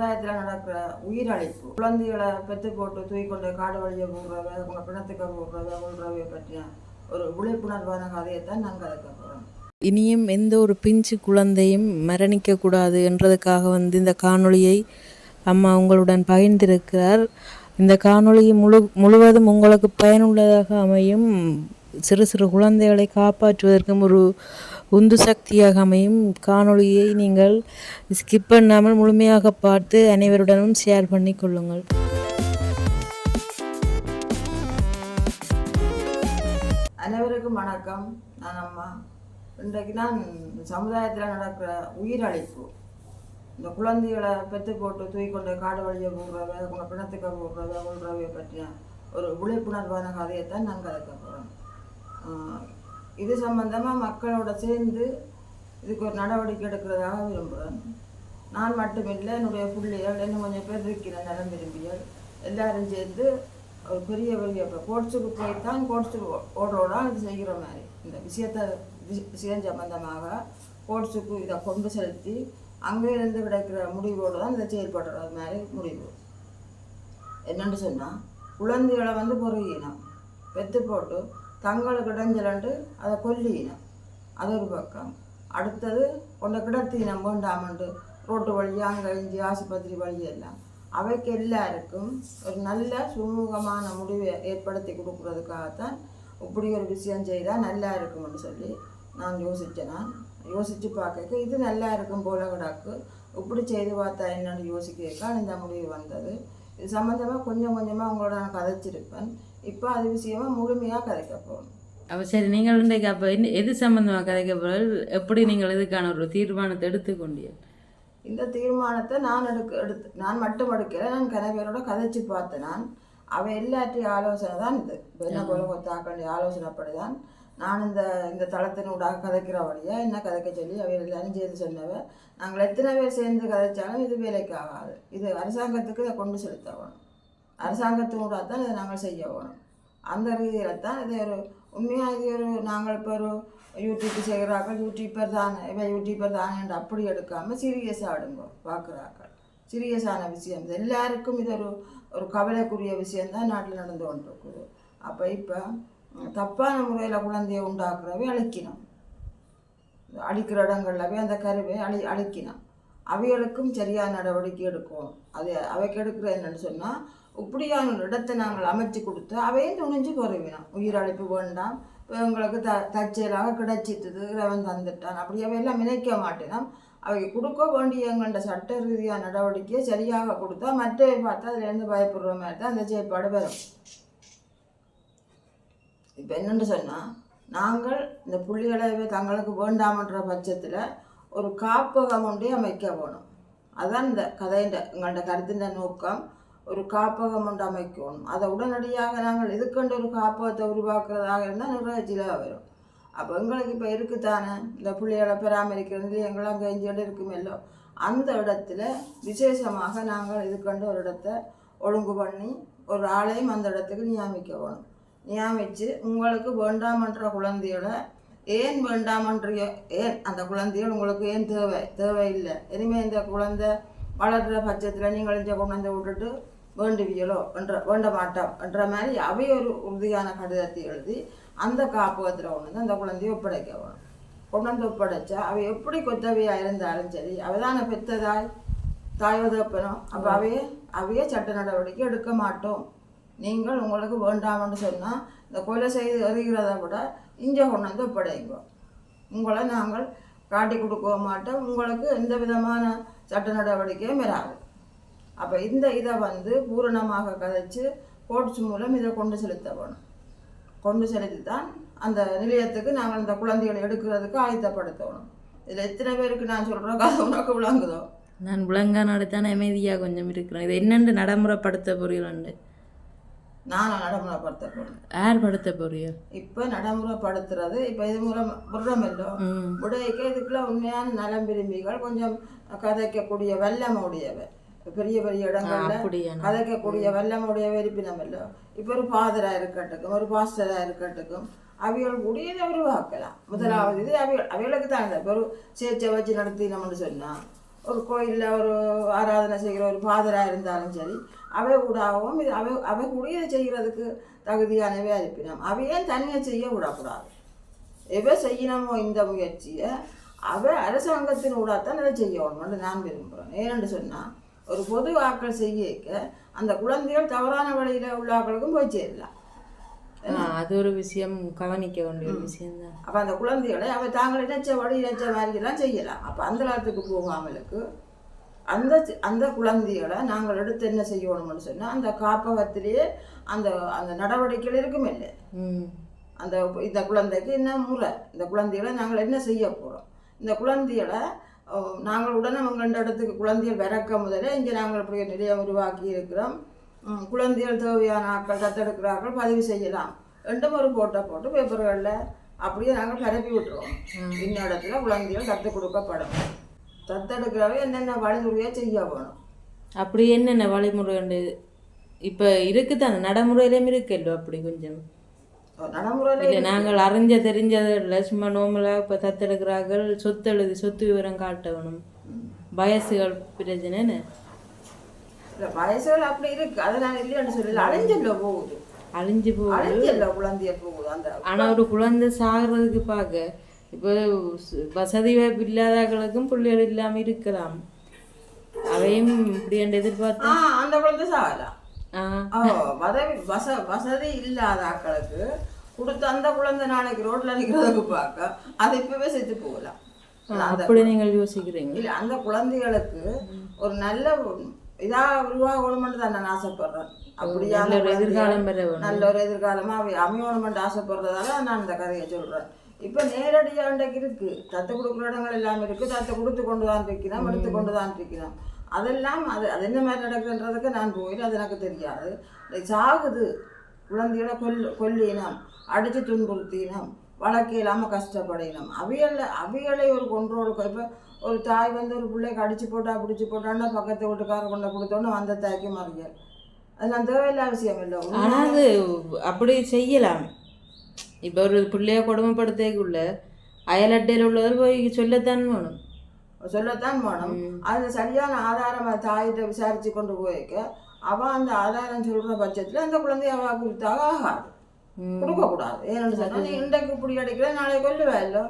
சமுதாயத்தில் நடக்கிற உயிரழிப்பு, குழந்தைகளை பெற்று போட்டு தூக்கிக்கொண்டு காடு வழியை போடுறவ, அவங்க பிணத்துக்கு போடுறவ, கொள்றவையை பற்றிய ஒரு விழிப்புணர்வான கதையைத்தான் நான் கதைக்க போகிறேன். இனியும் எந்த ஒரு பிஞ்சு குழந்தையும் மரணிக்கக்கூடாது என்றதுக்காக இந்த காணொளியை அம்மா உங்களுடன் பகிர்ந்திருக்கிறார். இந்த காணொளி முழுவதும் உங்களுக்கு பயனுள்ளதாக அமையும். சிறு சிறு குழந்தைகளை காப்பாற்றுவதற்கும் ஒரு உந்து சக்தியாக அமையும். காணொளியை நீங்கள் ஸ்கிப் பண்ணாமல் முழுமையாக பார்த்து அனைவருடனும் ஷேர் பண்ணி கொள்ளுங்கள். அனைவருக்கும் வணக்கம். நான் அம்மா. இன்றைக்கு நான் சமுதாயத்தில் நடக்கிற உயிரழிப்பு, இந்த குழந்தைகளை பெற்று போட்டு தூக்கிக்கொண்டு காடு வழியை போடுறவ, அவங்க பிணத்துக்கு போடுறவ, கொள்றவையை பற்றிய ஒரு விழிப்புணர்வான கதையைத்தான் நான் கதைக்க போகிறேன். இது சம்பந்தமாக மக்களோட சேர்ந்து இதுக்கு ஒரு நடவடிக்கை எடுக்கிறதாக விரும்புகிறேன். நான் மட்டுமில்லை, என்னுடைய பிள்ளைகள், இன்னும் கொஞ்சம் பேர் இருக்கிற நலம் விரும்பியல் எல்லாரும் சேர்ந்து ஒரு பெரிய இப்போ கோட்ஸுக்கு போய்த்தான் கோட்ஸுக்கு ஓடோட இது செய்கிற மாதிரி இந்த விஷயம் சம்பந்தமாக கோட்ஸுக்கு இதை கொண்டு செலுத்தி அங்கே இருந்து கிடைக்கிற முடிவோடு தான் இதை செயல்படுறது மாதிரி முடிவு. என்னென்னு சொன்னால், குழந்தைகளை பொறுகினம் பெற்று போட்டு தங்களுக்கு இடைஞ்சலண்டு அதை கொல்லினம், அது ஒரு பக்கம். அடுத்தது கொண்ட கிடத்தினம் வேண்டாமண்டு ரோட்டு வழி அங்கே இஞ்சி ஆஸ்பத்திரி வழியெல்லாம் அவைக்கு எல்லாருக்கும் ஒரு நல்ல சுமூகமான முடிவை ஏற்படுத்தி கொடுக்குறதுக்காகத்தான் இப்படி ஒரு விஷயம் செய்தால் நல்லா இருக்கும்னு சொல்லி நான் யோசித்து பார்க்க இது நல்லா இருக்கும் போல கிடக்கு, இப்படி செய்து பார்த்தா என்னென்னு யோசிக்கிறதுக்காக இந்த முடிவு வந்தது. இது சம்மந்தமாக கொஞ்சம் கொஞ்சமாக உங்களோட நான் கதைச்சிருப்பேன். இப்போ அது விஷயமாக முழுமையாக கதைக்க போகணும். அப்போ சரி, நீங்கள் இன்றைக்கு அப்போ எது சம்மந்தமாக கதைக்க போகிறீர்கள்? எப்படி நீங்கள் இதுக்கான ஒரு தீர்மானத்தை எடுத்துக்கொண்டீர்கள்? இந்த தீர்மானத்தை நான் மட்டும் எடுக்கல, நான் கணவரோட கதைச்சி பார்த்தேன். அவை எல்லாத்தையும் ஆலோசனை தான் இது. என்ன போல கொத்தாக்க ஆலோசனைப்படி தான் நான் இந்த தளத்தினூடாக கதைக்கிற வழியாக என்ன கதைக்க சொல்லி அவை எல்லாரும் சேர்ந்து சொன்னவ. நாங்கள் எத்தனை பேர் சேர்ந்து கதைச்சாலும் இது வேலைக்கு ஆகாது. இது அரசாங்கத்துக்கு இதை கொண்டு செலுத்த வேணும். அரசாங்கத்தினூடாக தான் இதை நாங்கள் செய்ய வேணும். அந்த ரீதியில் தான் இது ஒரு உண்மையாக இது நாங்கள் இப்போ ஒரு யூடியூப் செய்கிறாக்கள் யூடியூப்பர் தான் என்று அப்படி எடுக்காமல் சீரியஸாக ஆடுங்க பார்க்குறாக்கள். சீரியஸான விஷயம் இது. எல்லாருக்கும் இது ஒரு கவலைக்குரிய விஷயந்தான் நாட்டில் நடந்து கொண்டிருக்குது. அப்போ இப்போ தப்பான முறையில் குழந்தையை உண்டாக்குறவே அழிக்கணும். அழிக்கிற இடங்கள்லவே அந்த கருவை அழிக்கணும். அவைகளுக்கும் சரியான நடவடிக்கை எடுக்கும். அவைக்கு எடுக்கிற என்னன்னு சொன்னால், இப்படியான ஒரு இடத்தை நாங்கள் அமைச்சு கொடுத்து அவையும் துணிஞ்சு குறைவினோம். உயிரழைப்பு வேண்டாம், இப்போ எங்களுக்கு தற்செயலாக கிடைச்சிட்டுது, இறைவன் தந்துட்டான், அப்படி அவையெல்லாம் நினைக்க மாட்டேனோம். அவை கொடுக்க வேண்டிய எங்கள்ட சட்ட ரீதியான நடவடிக்கையை சரியாக கொடுத்தா மற்றவை பார்த்தா அதுலேருந்து பயப்படுற மாதிரி தான் அந்த செயற்பாடு வரும். இப்போ என்னென்னு சொன்னால், நாங்கள் இந்த புள்ளிகளை தங்களுக்கு வேண்டாமன்ற பட்சத்தில் ஒரு காப்பகம் ஒன்றே அமைக்க வேணும். அதுதான் இந்த கதையின் எங்கள்ட கருத்தின் நோக்கம். ஒரு காப்பகம் ஒன்று அமைக்கணும். அதை உடனடியாக நாங்கள் இதுக்கண்டு ஒரு காப்பகத்தை உருவாக்குறதாக இருந்தால் நிறைய சிலவாக வரும். அப்போ எங்களுக்கு இப்போ இருக்குத்தானே இந்த புள்ளிகளை பராமரிக்கிறது எங்களாம் கெஞ்சிட்டு இருக்குமெல்லோ, அந்த இடத்துல விசேஷமாக நாங்கள் இதுக்கண்டு ஒரு இடத்த ஒழுங்கு பண்ணி ஒரு ஆளையும் அந்த இடத்துக்கு நியமிக்க வேணும். நியமித்து உங்களுக்கு வேண்டாமன்ற குழந்தையோட ஏன் வேண்டாமன்றியோ, ஏன் அந்த குழந்தையோட உங்களுக்கு ஏன் தேவையில்லை, இனிமேல் இந்த குழந்தை வளர்கிற பட்சத்தில் நீங்கள் இந்த குழந்தை விட்டுட்டு வேண்டுவியலோ வேண்ட மாட்டோம் என்ற மாதிரி அவை ஒரு உறுதியான கடிதத்தை எழுதி அந்த காப்பகத்தில் கொண்டு அந்த குழந்தையை ஒப்படைக்க வேணும். கொண்டு ஒப்படைச்சா அவை எப்படி கொத்தவையாக இருந்தாலும் சரி, அவைதான பெற்றதாய் தாயோதப்பனும். அப்போ அவையே சட்ட நடவடிக்கை எடுக்க மாட்டோம். நீங்கள் உங்களுக்கு வேண்டாம்னு சொன்னால் இந்த கொலை செய்து எறிகிறத விட இங்கே கொண்டு வந்து ஒப்படைங்க. உங்களை நாங்கள் காட்டி கொடுக்க மாட்டோம், உங்களுக்கு எந்த விதமான சட்ட நடவடிக்கையும் வராது. அப்போ இதை பூரணமாக கதைச்சு கோட்ஸ் மூலம் இதை கொண்டு செலுத்த வேணும். கொண்டு செலுத்தி தான் அந்த நிலையத்துக்கு நாங்கள் இந்த குழந்தைகளை எடுக்கிறதுக்கு ஆயத்தப்படுத்தணும். இதில் எத்தனை பேருக்கு நான் சொல்கிறோம் கதை உனக்கு விளங்குதோ? நான் விளங்கா நடத்தான அமைதியாக கொஞ்சம் இருக்கிறேன். இது என்னென்று நடைமுறைப்படுத்த போறீங்க? நானும் நடைமுறைப்படுத்த போகிறேன். யார் படுத்த போறியோ? இப்போ நடைமுறைப்படுத்துறது இப்போ இது மூலம் விடுறமில்லோ விடைக்க இதுக்குள்ள உண்மையான நலம் விரும்பிகள் கொஞ்சம் கதைக்கக்கூடிய வல்லமுடையவை, பெரிய பெரிய இடங்கள்ல கதைக்கக்கூடிய வல்லமுடையவை இருப்பினமில்லோ. இப்போ ஒரு ஃபாதராக இருக்கட்டுக்கும் ஒரு பாஸ்டராக இருக்கட்டுக்கும் அவைகள் கூடிய உருவாக்கலாம். முதலாவது இது அவைகளுக்கு தான் இப்போ ஒரு சேர்ச்சை வச்சு நடத்தினோம்னு சொன்னால் ஒரு கோயிலில் ஒரு ஆராதனை செய்கிற ஒரு ஃபாதராக இருந்தாலும் சரி, அவை கூடாகவும் இது அவை கூட இதை செய்கிறதுக்கு தகுதியானவே அனுப்பினோம். அவையும் தனியாக செய்ய விடக்கூடாது. எவை செய்யணுமோ இந்த முயற்சியை அரசாங்கத்தின் ஊடாகத்தான் அதை செய்யணும்னு நான் விரும்புகிறேன். ஏனென்று சொன்னால் ஒரு பொது ஆக்கள் செய்யக்க அந்த குழந்தைகள் தவறான வழியில் உள்ள ஆக்களுக்கும் போய் சேரலாம். அது ஒரு விஷயம் கவனிக்க வேண்டிய ஒரு விஷயம் தான். அப்போ அந்த குழந்தைகளை தாங்கள் இணைச்ச வழி இணைச்ச மாதிரிலாம் செய்யலாம். அப்போ அந்த காலத்துக்கு போகாமலுக்கு அந்த குழந்தைகளை நாங்கள் எடுத்து என்ன செய்யணும்னு சொன்னால் அந்த காப்பகத்திலேயே அந்த அந்த நடவடிக்கைகள் இருக்கும் இல்லை. இந்த குழந்தைக்கு என்ன முறை, இந்த குழந்தைகளை நாங்கள் என்ன செய்ய போகிறோம், இந்த குழந்தைகளை நாங்கள் உடனே அவங்க இடத்துக்கு குழந்தைகள் விறக்க முதலே இங்கே நாங்கள் இப்படி நிலையம் உருவாக்கி இருக்கிறோம். குழந்தைகள் தேவையான ஆட்கள் தத்தெடுக்கிறார்கள் பதிவு செய்யலாம் ரெண்டும் ஒரு போட்டோ போட்டு பேப்பர்களில் அப்படியே நாங்கள் பரப்பி விட்டுருவோம். இந்த இடத்துல குழந்தைகள் கற்றுக் கொடுக்கப்படும். தத்தெடுக்கிறவே என்னென்ன வழிமுறையாக செய்ய வேணும். அப்படி என்னென்ன வழிமுறை இப்போ இருக்குதானே, நடைமுறையிலையும் இருக்குல்ல அப்படி கொஞ்சம் நடைமுறையில் நாங்கள் அறிஞ்ச தெரிஞ்சது இல்லை. சும்மா நோமலாக இப்போ தத்தெடுக்கிறார்கள், சொத்து விவரம் காட்ட வேணும், வயசுகள் பிரச்சனைன்னு இல்லை வயசுகள் அப்படி இருக்கு. அதை நான் இல்லைன்னு சொல்லல, அழிஞ்சு போகுது குழந்தைய போகுது. அந்த ஆனால் ஒரு குழந்தை சாகிறதுக்கு பார்க்க இப்போ வசதி வாய்ப்பு இல்லாதவர்களுக்கும் பிள்ளைகள் இல்லாமல் இருக்கலாம். அவையும் இப்படி எதிர்பார்த்தா அந்த குழந்தை சாகலாம். வசதி இல்லாத ஆக்களுக்கு கொடுத்து அந்த குழந்தை நாளைக்கு ரோட்ல நிற்கிறதுக்கு பார்க்க அதை இப்பவே செத்து போகலாம். அப்படி நீங்கள் யோசிக்கிறீங்க? இல்லை, அந்த குழந்தைகளுக்கு ஒரு நல்ல இதாக உருவாகணும்னு தான் நான் ஆசைப்படுறேன். அப்படியா எதிர்காலம் நல்ல ஒரு எதிர்காலமா அமையணும்னு ஆசைப்படுறதால நான் இந்த கதையை சொல்றேன். இப்போ நேரடியாக இன்றைக்கு இருக்கு, தத்து கொடுக்குற இடங்கள் எல்லாம் இருக்கு. தத்தை கொடுத்து கொண்டு தான் இருக்கிறோம், எடுத்து கொண்டு தான் இருக்கிறோம். அதெல்லாம் அது என்ன மாதிரி நடக்குதுன்றதுக்கு நான் போயிட்டு அது எனக்கு தெரியாது. சாகுது குழந்தைகளை கொல்லினம், அடித்து துன்புறுத்தினம், வழக்கு இல்லாமல் கஷ்டப்படினோம். அவிகளை ஒரு கொன்றோடு இப்போ ஒரு தாய் வந்து ஒரு பிள்ளைக்கு அடித்து பிடிச்சி போட்டான்னா பக்கத்து வீட்டுக்கார கொண்ட கொடுத்தோன்னு அந்த தாய்க்கு மறியல். அது நான் தேவையில்ல அவசியம் இல்லை. ஆனால் அது அப்படி செய்யலாம். இப்போ ஒரு பிள்ளைய கொடுமைப்படுத்தக்குள்ள அயலட்டையில் உள்ளவர் போய் சொல்லத்தான் வேணும். அது சரியான ஆதாரம் தாயிட்ட விசாரித்து கொண்டு போய்க்க அவள் அந்த ஆதாரம் சொல்கிற பட்சத்தில் அந்த குழந்தைய அவள் கொடுத்தாக ஆகாது, கொடுக்கக்கூடாது. ஏன்னு சொன்னால் நீ இன்றைக்கு இப்படி அடிக்கிற நாளை கொல்லுவா இல்லை,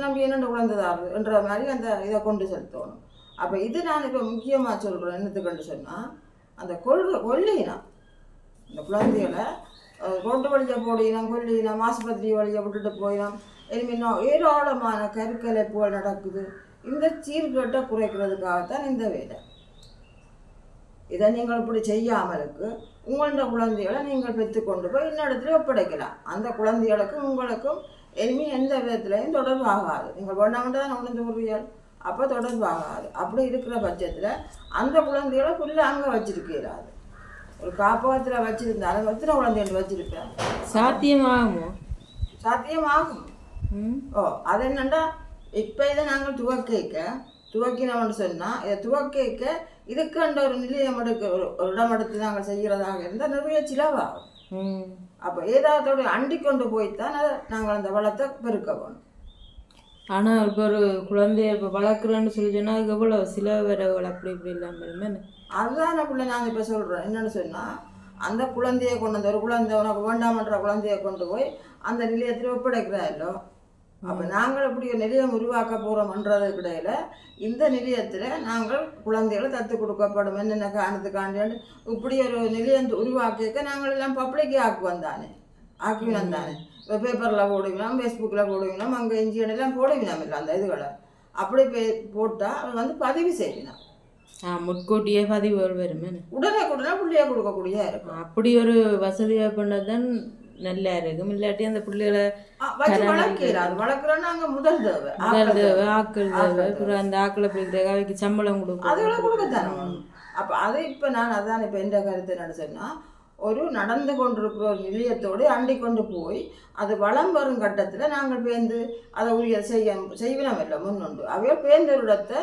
நம்பி என்னென்ன குழந்தைதாரு என்ற மாதிரி அந்த இதை கொண்டு செலுத்தணும். அப்போ இது நான் இப்போ முக்கியமாக சொல்கிறேன். என்னத்துக்கு கொண்டு சொன்னால் அந்த கொல்லினம் இந்த குழந்தைகளை ரோட்டு வழியை போடினோம், கொல்லினோம், ஆஸ்பத்திரி வழியை விட்டுட்டு போயினோம். இனிமேல் ஏராளமான கருக்கலைப்புகள் நடக்குது. இந்த சீர்கேட்டை குறைக்கிறதுக்காகத்தான் இந்த வேலை. இதை நீங்கள் இப்படி செய்யாமலுக்கு உங்களோட குழந்தைகளை நீங்கள் பெற்றுக்கொண்டு போய் இன்னிடத்துல ஒப்படைக்கலாம். அந்த குழந்தைகளுக்கும் உங்களுக்கும் இனிமேல் எந்த விதத்துலையும் தொடர்பு ஆகாது. நீங்கள் வேண்டாமட்டு தான் உணர்ந்து வருவீர்கள், அப்போ தொடர்பு ஆகாது. அப்படி இருக்கிற பட்சத்தில் அந்த குழந்தைகளை ஃபுல்லாக அங்கே வச்சிருக்கிறாரு. ஒரு காப்பகத்தில் வச்சிருந்தாலும் எத்தனை குழந்தைகள் வச்சிருப்பேன்? சாத்தியமாகும். அது என்னண்டா இப்போ இதை நாங்கள் துவக்கினோம்னு சொன்னால் இதை துவக்க இதுக்குன்ற ஒரு நிலையம் ஒரு இடம் எடுத்து நாங்கள் செய்கிறதாக இருந்தால் நிறைய சிலவாகும். அப்போ ஏதாவது அண்டி கொண்டு போய்த்தான் நாங்கள் அந்த வளத்தை பெருக்க வேணும். ஆனால் இப்போ ஒரு குழந்தைய இப்போ வளர்க்குறோன்னு சொல்லி சொன்னால் அதுக்கு எவ்வளோ சில வரவுகள் அப்படி இப்படி இல்லாமல் அதுதான் பிள்ளை நாங்கள் இப்போ சொல்கிறோம். என்னென்னு சொன்னால் அந்த குழந்தையை கொண்டு வந்து ஒரு குழந்தை உனக்கு வேண்டாமன்ற குழந்தையை கொண்டு போய் அந்த நிலையத்தில் ஒப்படைக்கிறாயல்லோ. அப்போ நாங்கள் இப்படி ஒரு நிலையம் உருவாக்க போகிறோம்ன்றதுக்கு இடையில இந்த நிலையத்தில் நாங்கள் குழந்தைகளை தத்து கொடுக்கப்படும் என்னென்ன காரணத்துக்காண்டி இப்படி ஒரு நிலையம் உருவாக்கிக்க நாங்கள் எல்லாம் பப்ளிக்கே ஆக்குவோம் தானே. இப்போ பேப்பரில் போடுவினோம், ஃபேஸ்புக்கில் போடுவினோம், அங்கே இன்ஜினியர்லாம் போடுவினோம் இல்லை அந்த இதுகளை. அப்படி போட்டால் வந்து பதிவு செய்யணும். முட்கூட்டியே பதிவு வருமே உடனே பிள்ளைய கொடுக்கக்கூடிய இருக்கும். அப்படி ஒரு வசதியாக பண்ணதான் நல்லா இருக்கும். இல்லாட்டி அந்த பிள்ளைகளை வளர்க்குறோன்னா அங்கே முதல் தேவை ஆக்கள் தேவை. அப்புறம் அந்த ஆக்களை பிடிக்கிற அவைக்கு சம்பளம் கொடுக்கும், அதுகளை கொடுக்கத்தானே. அப்போ அது இப்போ நான் அதான் இப்போ எந்த கருத்து நினச்சேன்னா ஒரு நடந்து கொண்டிருக்கிற ஒரு நிலையத்தோடு அண்டி கொண்டு போய் அது வளம் வரும் கட்டத்தில் நாங்கள் பேர்ந்து அதை உரிய செய்வினம் இல்லை முன்னுண்டு. அவையோ பேர்ந்த ஒரு இடத்தை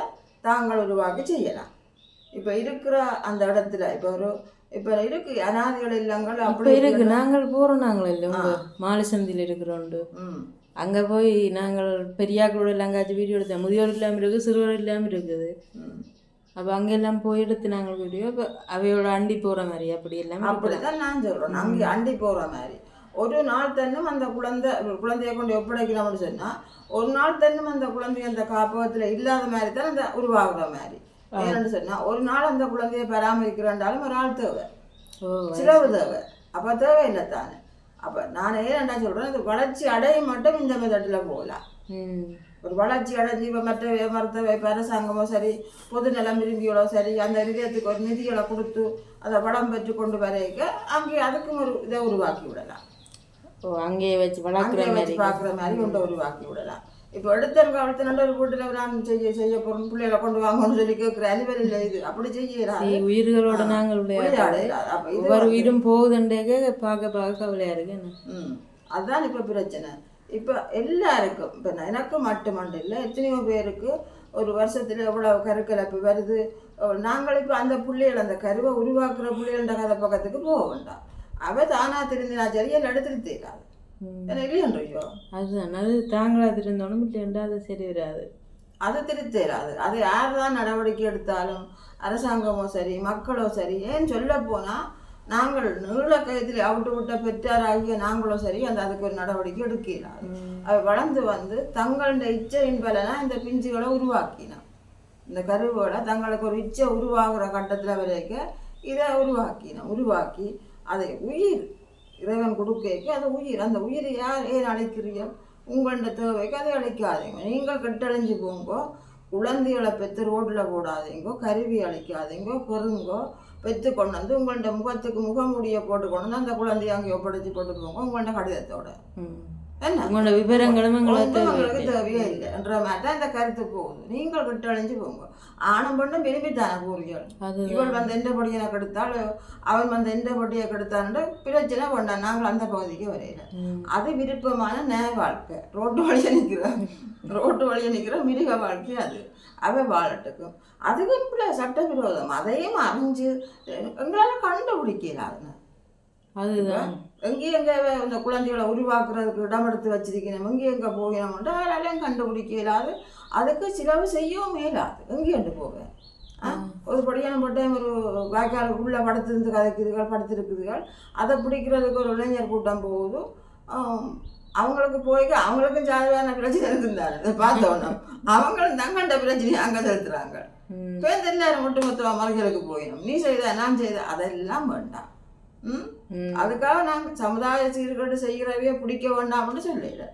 தாங்கள் உருவாக்கி செய்யலாம். இப்போ இருக்கிற அந்த இடத்துல இப்போ இருக்கு அனாதைகள் இல்லங்கள் அப்படி இருக்கு. நாங்கள் போகிறோம், நாங்கள் இல்லை உங்கள் மாலை சந்தியில் இருக்கிறோண்டு. அங்கே போய் நாங்கள் பெரியாக்களோட எல்லாம் காய்ச்சி வீடியோ எடுத்தோம். முதியோர் இல்லாமல் இருக்குது, சிறுவர் இல்லாமல் இருக்குது. அப்போ அங்கெல்லாம் போய் எடுத்து நாங்கள் வீடியோ இப்போ அவையோட அண்டி போகிற மாதிரி அப்படி எல்லாம் அப்படிதான் நான் சொல்கிறேன். அங்கே அண்டி போகிற மாதிரி ஒரு நாள் தன்னும் அந்த குழந்தைய கொண்டு ஒப்படைக்கணும்னு சொன்னால் ஒரு நாள் தன்னும் அந்த குழந்தைய அந்த காப்பகத்தில் இல்லாத மாதிரி தான் அந்த உருவாகுற மாதிரி. ஏன்னு சொன்னால் ஒரு நாள் அந்த குழந்தைய பராமரிக்கிறேன்றாலும் ஒரு ஆள் தேவை, சிலவு தேவை. அப்போ தேவையில்லை தானே. அப்போ நான் ஏன்டா சொல்கிறேன், அது வளர்ச்சி அடையும் மட்டும் இந்த மெத்தடில் போகலாம். ஒரு வளர்ச்சி அடைஞ்சி இப்போ மற்ற மருத்துவ அரசாங்கமோ சரி, பொது நலம் விரும்பிகளோ சரி, அந்த நிலையத்துக்கு ஒரு நிதிகளை கொடுத்து அதை வளம் பெற்று கொண்டு வரைக்க அங்கே அதுக்கும் ஒரு இதை உருவாக்கி விடலாம். அங்கேயே வச்சு பார்க்குற மாதிரி கொண்டு உருவாக்கி விடலாம். இப்போ எடுத்தவங்க அடுத்த நல்ல ஒரு வீட்டில் நான் செய்ய போகிறோம், பிள்ளைகளை கொண்டு வாங்கன்னு சொல்லி கேட்குற அனுபவம் இல்லை. இது அப்படி செய்யறாரு. உயிர்களோட நாங்கள் ஒவ்வொரு உயிரும் போகுதுன்றே பார்க்க கவலையா இருக்கு. அதுதான் இப்போ பிரச்சனை. இப்போ எல்லாருக்கும், இப்போ எனக்கு மட்டுமண்டு இல்லை, எத்தனையோ பேருக்கு ஒரு வருஷத்தில் எவ்வளோ கருக்கலைப்பு வருது. நாங்கள் இப்போ அந்த பிள்ளைகள் அந்த கருவை உருவாக்குற பிள்ளைகள கதை பக்கத்துக்கு போக வேண்டாம். அவ தானா திருந்தினா சரி, எல்லாம் எடுத்துட்டு தெரியாது இல்லையன்றையோ. அதுதான் அது தாங்களா திருந்தோணும் இல்லையா, அது சரி வராது, அது திருத்தேராது. அது யார் தான் நடவடிக்கை எடுத்தாலும் அரசாங்கமோ சரி மக்களோ சரி, ஏன் சொல்ல போனால் நாங்கள் நீள கயத்தில் அவிட்டு விட்ட பெற்றாராகிய நாங்களோ சரி அந்த அதுக்கு ஒரு நடவடிக்கை எடுக்கிறார். அவை வளர்ந்து வந்து தங்களோட இச்சையின் பலனா இந்த பிஞ்சுகளை உருவாக்கினான். இந்த கருவுகளை தங்களுக்கு ஒரு இச்சை உருவாகிற கட்டத்தில் வரைக்கும் இதை உருவாக்கி அதை உயிர் இறைவன் கொடுக்க அது உயிர். அந்த உயிரை யார் ஏன் அழைக்கிறீர்கள்? உங்களோட தேவைக்கு அதை அழைக்காதீங்க. நீங்கள் கெட்டழிஞ்சு போங்கோ, குழந்தைகளை பெற்று ரோட்டில் போடாதீங்கோ, கருவி அழைக்காதீங்கோ, பொருங்கோ, பெற்று கொண்டு வந்து உங்கள்ட முகத்துக்கு முகமூடியை போட்டு கொண்டு வந்து அந்த குழந்தைய அங்கே ஒப்படைச்சி போட்டு போங்க உங்கள்ட கடிதத்தோட. என்ன உங்களோட விவரங்களும் உங்களுக்கு தேவையே இல்லை என்ற மாதிரி தான் இந்த கருத்து போகுது. நீங்கள் கெட்டழிஞ்சு போங்க. ஆணும் பெண்ணும் விரும்பித்தானே கூறுகள். இவள் வந்து எந்த படியை கெடுத்தால் அவன் வந்து எந்த படியை கெடுத்தான்னு பிரச்சனை கொண்டான். நாங்கள் அந்த பகுதிக்கு வரையில. அது விருப்பமான நேய வாழ்க்கை. ரோட்டு வழியை நிற்கிற மிருக வாழ்க்கை. அது அவை வாழட்டுக்கும். அதுக்கும் பிள்ளை சட்டவிரோதம். அதையும் அறிஞ்சு எங்களால் கண்டுபிடிக்கிறாங்க. அதுதான் எங்கேயும் எங்கே இந்த குழந்தைகளை உருவாக்குறதுக்கு இடம் எடுத்து வச்சிருக்கணும், எங்கேயும் எங்கே போகணும்ட்டு அதெல்லாம் கண்டுபிடிக்க இயலாது. அதுக்கு சிலவு செய்யவும் மேலாது. எங்கேண்டு போவேன் ஒரு படியான போட்டேன் ஒரு வாய்க்காலுக்குள்ளே படுத்திருந்து படுத்திருக்குதுகள். அதை பிடிக்கிறதுக்கு ஒரு இளைஞர் கூட்டம் போகுது. அவங்களுக்கு அவங்களுக்கும் சாதாரண பிரச்சனை இருக்குந்தாரு. அதை பார்த்தோன்னா அவங்களும் தங்கண்ட பிரச்சனையை அங்கே செலுத்துறாங்க. பேருந்து எல்லாரும் ஒட்டுமொத்தமாக மலைகளுக்கு போயிடும். நீ செய்த நான் செய்த அதெல்லாம் வேண்டாம். அதுக்காக நாங்கள் சமுதாய சீர்கேடு செய்கிறவையே பிடிக்க வேண்டாம்னு சொல்லல.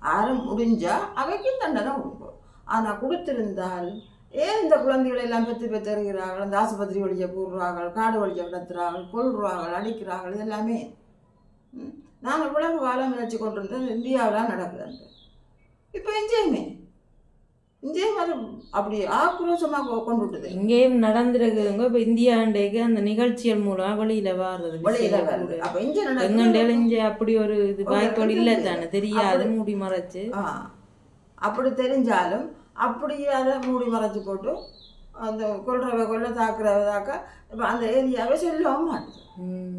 யாரும் முடிஞ்சா அவைக்கும் தண்டனை கொடுப்போம். ஆனால் கொடுத்திருந்தால் ஏன் இந்த குழந்தைகளை எல்லாம் பெற்றுகிறார்கள்? அந்த ஆஸ்பத்திரி வழியை போடுறார்கள், காடு வழியை கிடத்துறார்கள், கொள்றார்கள், அடிக்கிறார்கள். இதெல்லாமே நாங்கள் உலக காலம் நினைச்சு கொண்டிருந்தோம். இந்தியாவில் நடக்குதுன்ட்டு இப்போ இங்கேயும் அது அப்படி ஆக்ரோஷமாக கொண்டு விட்டுது. இங்கேயும் நடந்துருக்குதுங்க. இப்போ இந்தியாண்டேக்கு அந்த நிகழ்ச்சிகள் மூலம் வெளியில் வர்றது. அப்போ இங்கே அப்படி ஒரு இது வாய்ப்புகள் இல்லை தானே, தெரியாது, மூடி மறைச்சு. அப்படி தெரிஞ்சாலும் அப்படியே அதை மூடி மறைச்சி போட்டு அந்த கொல்ல தாக்குறதாக்க இப்போ அந்த ஏரியாவே சொல்லவும் மாட்டுது.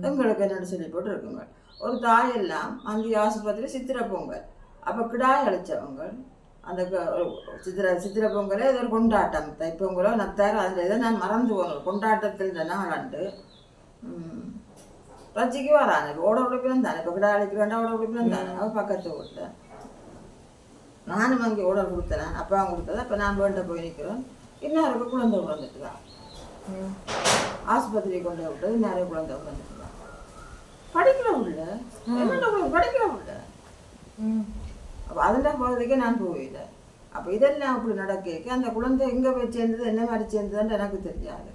எங்களுக்கு என்னென்னு சொல்லி போட்டு இருக்குங்க. ஒரு தாயெல்லாம் அந்த ஆஸ்பத்திரி சித்திரை பொங்கல் அப்போ கிடாய் அழைச்சவங்க அந்த சித்திரை பொங்கலே ஏதோ ஒரு கொண்டாட்டம், தைப்பொங்கலோ நத்தாரோ அதில் இதை நான் மறந்து போனோம். கொண்டாட்டத்தில் தானே விளாண்டு ரசிக்கு வராங்க. ஓட உழைப்பிலும் தானே இப்போ கிடா அழைக்கிறேன்டா ஓட உழைப்பிலும் தானே. அவள் பக்கத்து வீட்டில் நானும் அங்கே ஓட கொடுத்தேன், அப்பா கொடுத்ததா. இப்போ நான் வேண்ட போய் நிற்கிறேன். இன்னொரு குழந்தை பிறந்துட்டு தான் ஆஸ்பத்திரியை கொண்டு விட்டது. இன்னொரு குழந்தை பிறந்துட்டு தான் படிக்கிற உள்ள படிக்கிற உள்ள. அப்போ அதில் பகுதிக்கு நான் போயிட்டேன். அப்போ இதெல்லாம் அப்படி நடக்க அந்த குழந்தை எங்கே போய் சேர்ந்தது என்ன மாதிரி சேர்ந்ததுன்னு எனக்கு தெரியாது.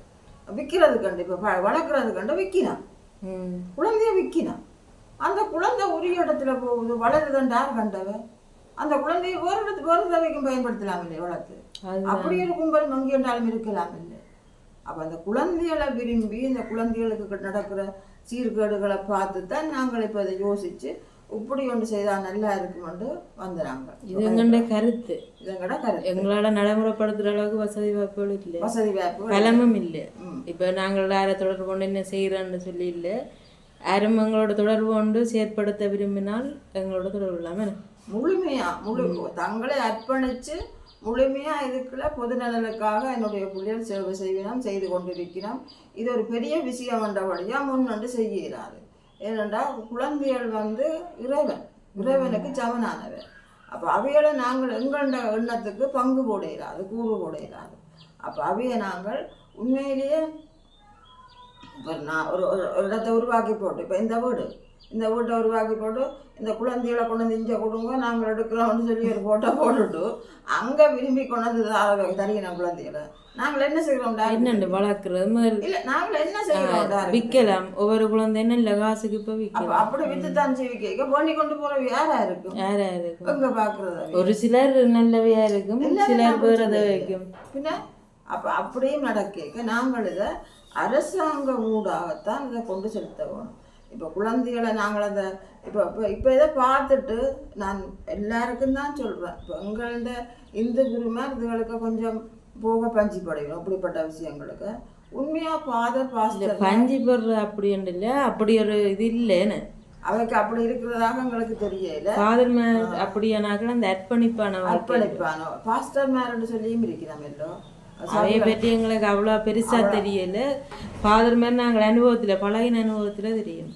விற்கிறது கண்டு இப்போ வளர்க்குறது கண்டு விற்கினான், குழந்தைய விற்கினான். அந்த குழந்தை உரிய இடத்துல போகுது, வளருதுன்னு யார் கண்டவன்? அந்த குழந்தைய வேறு தேவைக்கும் பயன்படுத்தலாம் இல்லை வளர்த்து. அப்படி ஒரு கும்பல் மங்கி என்றாலும் இருக்கலாம் இல்லை. அப்போ அந்த குழந்தைகளை விரும்பி இந்த குழந்தைகளுக்கு நடக்கிற சீர்கேடுகளை பார்த்து தான் நாங்கள் இப்போ அதை யோசித்து இப்படி ஒன்று செய்தால் நல்லா இருக்குமென்று வந்துடுறாங்க. இது எங்கள்ட கருத்து, எங்களால் நடைமுறைப்படுத்துகிற அளவுக்கு வசதி வாய்ப்புகள் இல்லை, வசதி வாய்ப்பு பலமும் இல்லை. இப்போ நாங்கள் யாரை தொடர்பு கொண்டு என்ன செய்கிறோன்னு சொல்லி இல்லை. யாரும் எங்களோட தொடர்பு கொண்டு செயற்படுத்த விரும்பினால் எங்களோட தொடர்பு இல்லாமல் தங்களை அர்ப்பணித்து முழுமையாக இதுக்குள்ள பொது நலனுக்காக என்னுடைய பிள்ளைகள் சேவை செய்வினோம், செய்து கொண்டிருக்கிறோம். இது ஒரு பெரிய விஷயம் என்றபடியாக முன்வந்து செய்கிறாரு. ஏனென்றால் குழந்தைகள் இறைவனுக்கு சமனானவர். அப்போ அவைகளை நாங்கள் எங்களோட எண்ணத்துக்கு பங்கு போடையிடாது, கூறு போடையிடாது. அப்போ அவையை நாங்கள் உண்மையிலேயே இப்போ நான் ஒரு இடத்தை உருவாக்கி போட்டு, இப்போ இந்த வீட்டை உருவாக்கி போட்டு இந்த குழந்தைகளை கொண்டு வந்து இங்கே கொடுங்க நாங்கள் எடுக்கிறோம்னு சொல்லி ஒரு ஃபோட்டோ போட்டுட்டு அங்கே விரும்பி கொண்டு வந்து தருகிறோம் குழந்தைகளை. நாங்கள் என்ன செய்கிறோம்? என்னண்டு வளர்க்குறது இல்லை, நாங்கள் என்ன செய்கிறோம்? விற்கலாம். ஒவ்வொரு குழந்தை என்ன இல்லை காசுக்கு இப்போ விற்கலாம். அப்படி விற்று தான் விற்க பண்ணி கொண்டு போகிற யாரா இருக்கும்? எங்கே பார்க்குறது? ஒரு சிலர் நல்லவையா இருக்கும், சிலர் வேறதை வைக்கும். பின்ன அப்போ அப்படியும் நடக்க நாங்கள் இதை அரசாங்க ஊடாகத்தான் இதை கொண்டு செலுத்த வேணும். இப்போ குழந்தைகளை நாங்கள் அதை இப்போ இதை பார்த்துட்டு நான் எல்லாருக்கும் தான் சொல்கிறேன். இப்போ எங்கள்ட இந்து குருமார் இதுகளுக்கு கொஞ்சம் போக பஞ்சு படையணும். அப்படிப்பட்ட விஷயங்களுக்கு உண்மையாக பாஸ்டர் பஞ்சு போடுற அப்படின்னு இல்லை, அப்படி ஒரு இது இல்லைன்னு அவைக்கு அப்படி இருக்கிறதாக எங்களுக்கு தெரியல. ஃபாதர் மேர் அப்படியானாக்கள் அந்த அர்ப்பணிப்பானோ பாஸ்டர் மேர்ன்னு சொல்லியும் இருக்கிறோம். எல்லாம் அவையை பற்றி எங்களுக்கு அவ்வளோ பெருசாக தெரியல. ஃபாதர் மேர் நாங்கள் அனுபவத்தில் பழகின அனுபவத்தில் தெரியும்.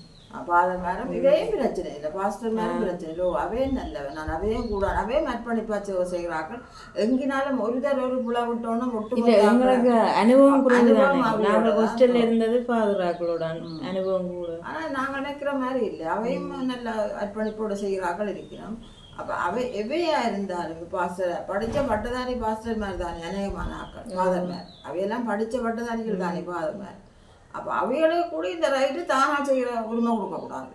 ஃபாதர் மேரும் இவையும் பிரச்சனை இல்லை, பாஸ்டர் மேரும் பிரச்சனை இல்லை. அவே நல்லவன், நான் அவையும் கூட அவையும் அர்ப்பணிப்பா செய்கிறார்கள். எங்கினாலும் ஒரு புல விட்டோன்னு எங்களுக்கு அனுபவம் குறைவுதானே. நாங்கள் ஹாஸ்டல்ல இருந்தது ஃபாதராக்களோட அனுபவம் கூட. ஆனால் நாங்கள் நினைக்கிற மாதிரி இல்லை, அவையும் நல்ல அர்ப்பணிப்போடு செய்கிறார்கள் இருக்கிறோம். அப்போ எவையா இருந்தாலும் பாஸ்டர் படித்த பட்டதாரி பாஸ்டர் மாதிரி தானே அநேகமான ஆக்கள் ஃபாதர் மேர். அவையெல்லாம் படித்த பட்டதாரிகள் தானே ஃபாதர் மேர். அப்போ அவைகளுக்கு கூட இந்த ரைட்டு தானாக செய்கிற உரிமை கொடுக்கக்கூடாது,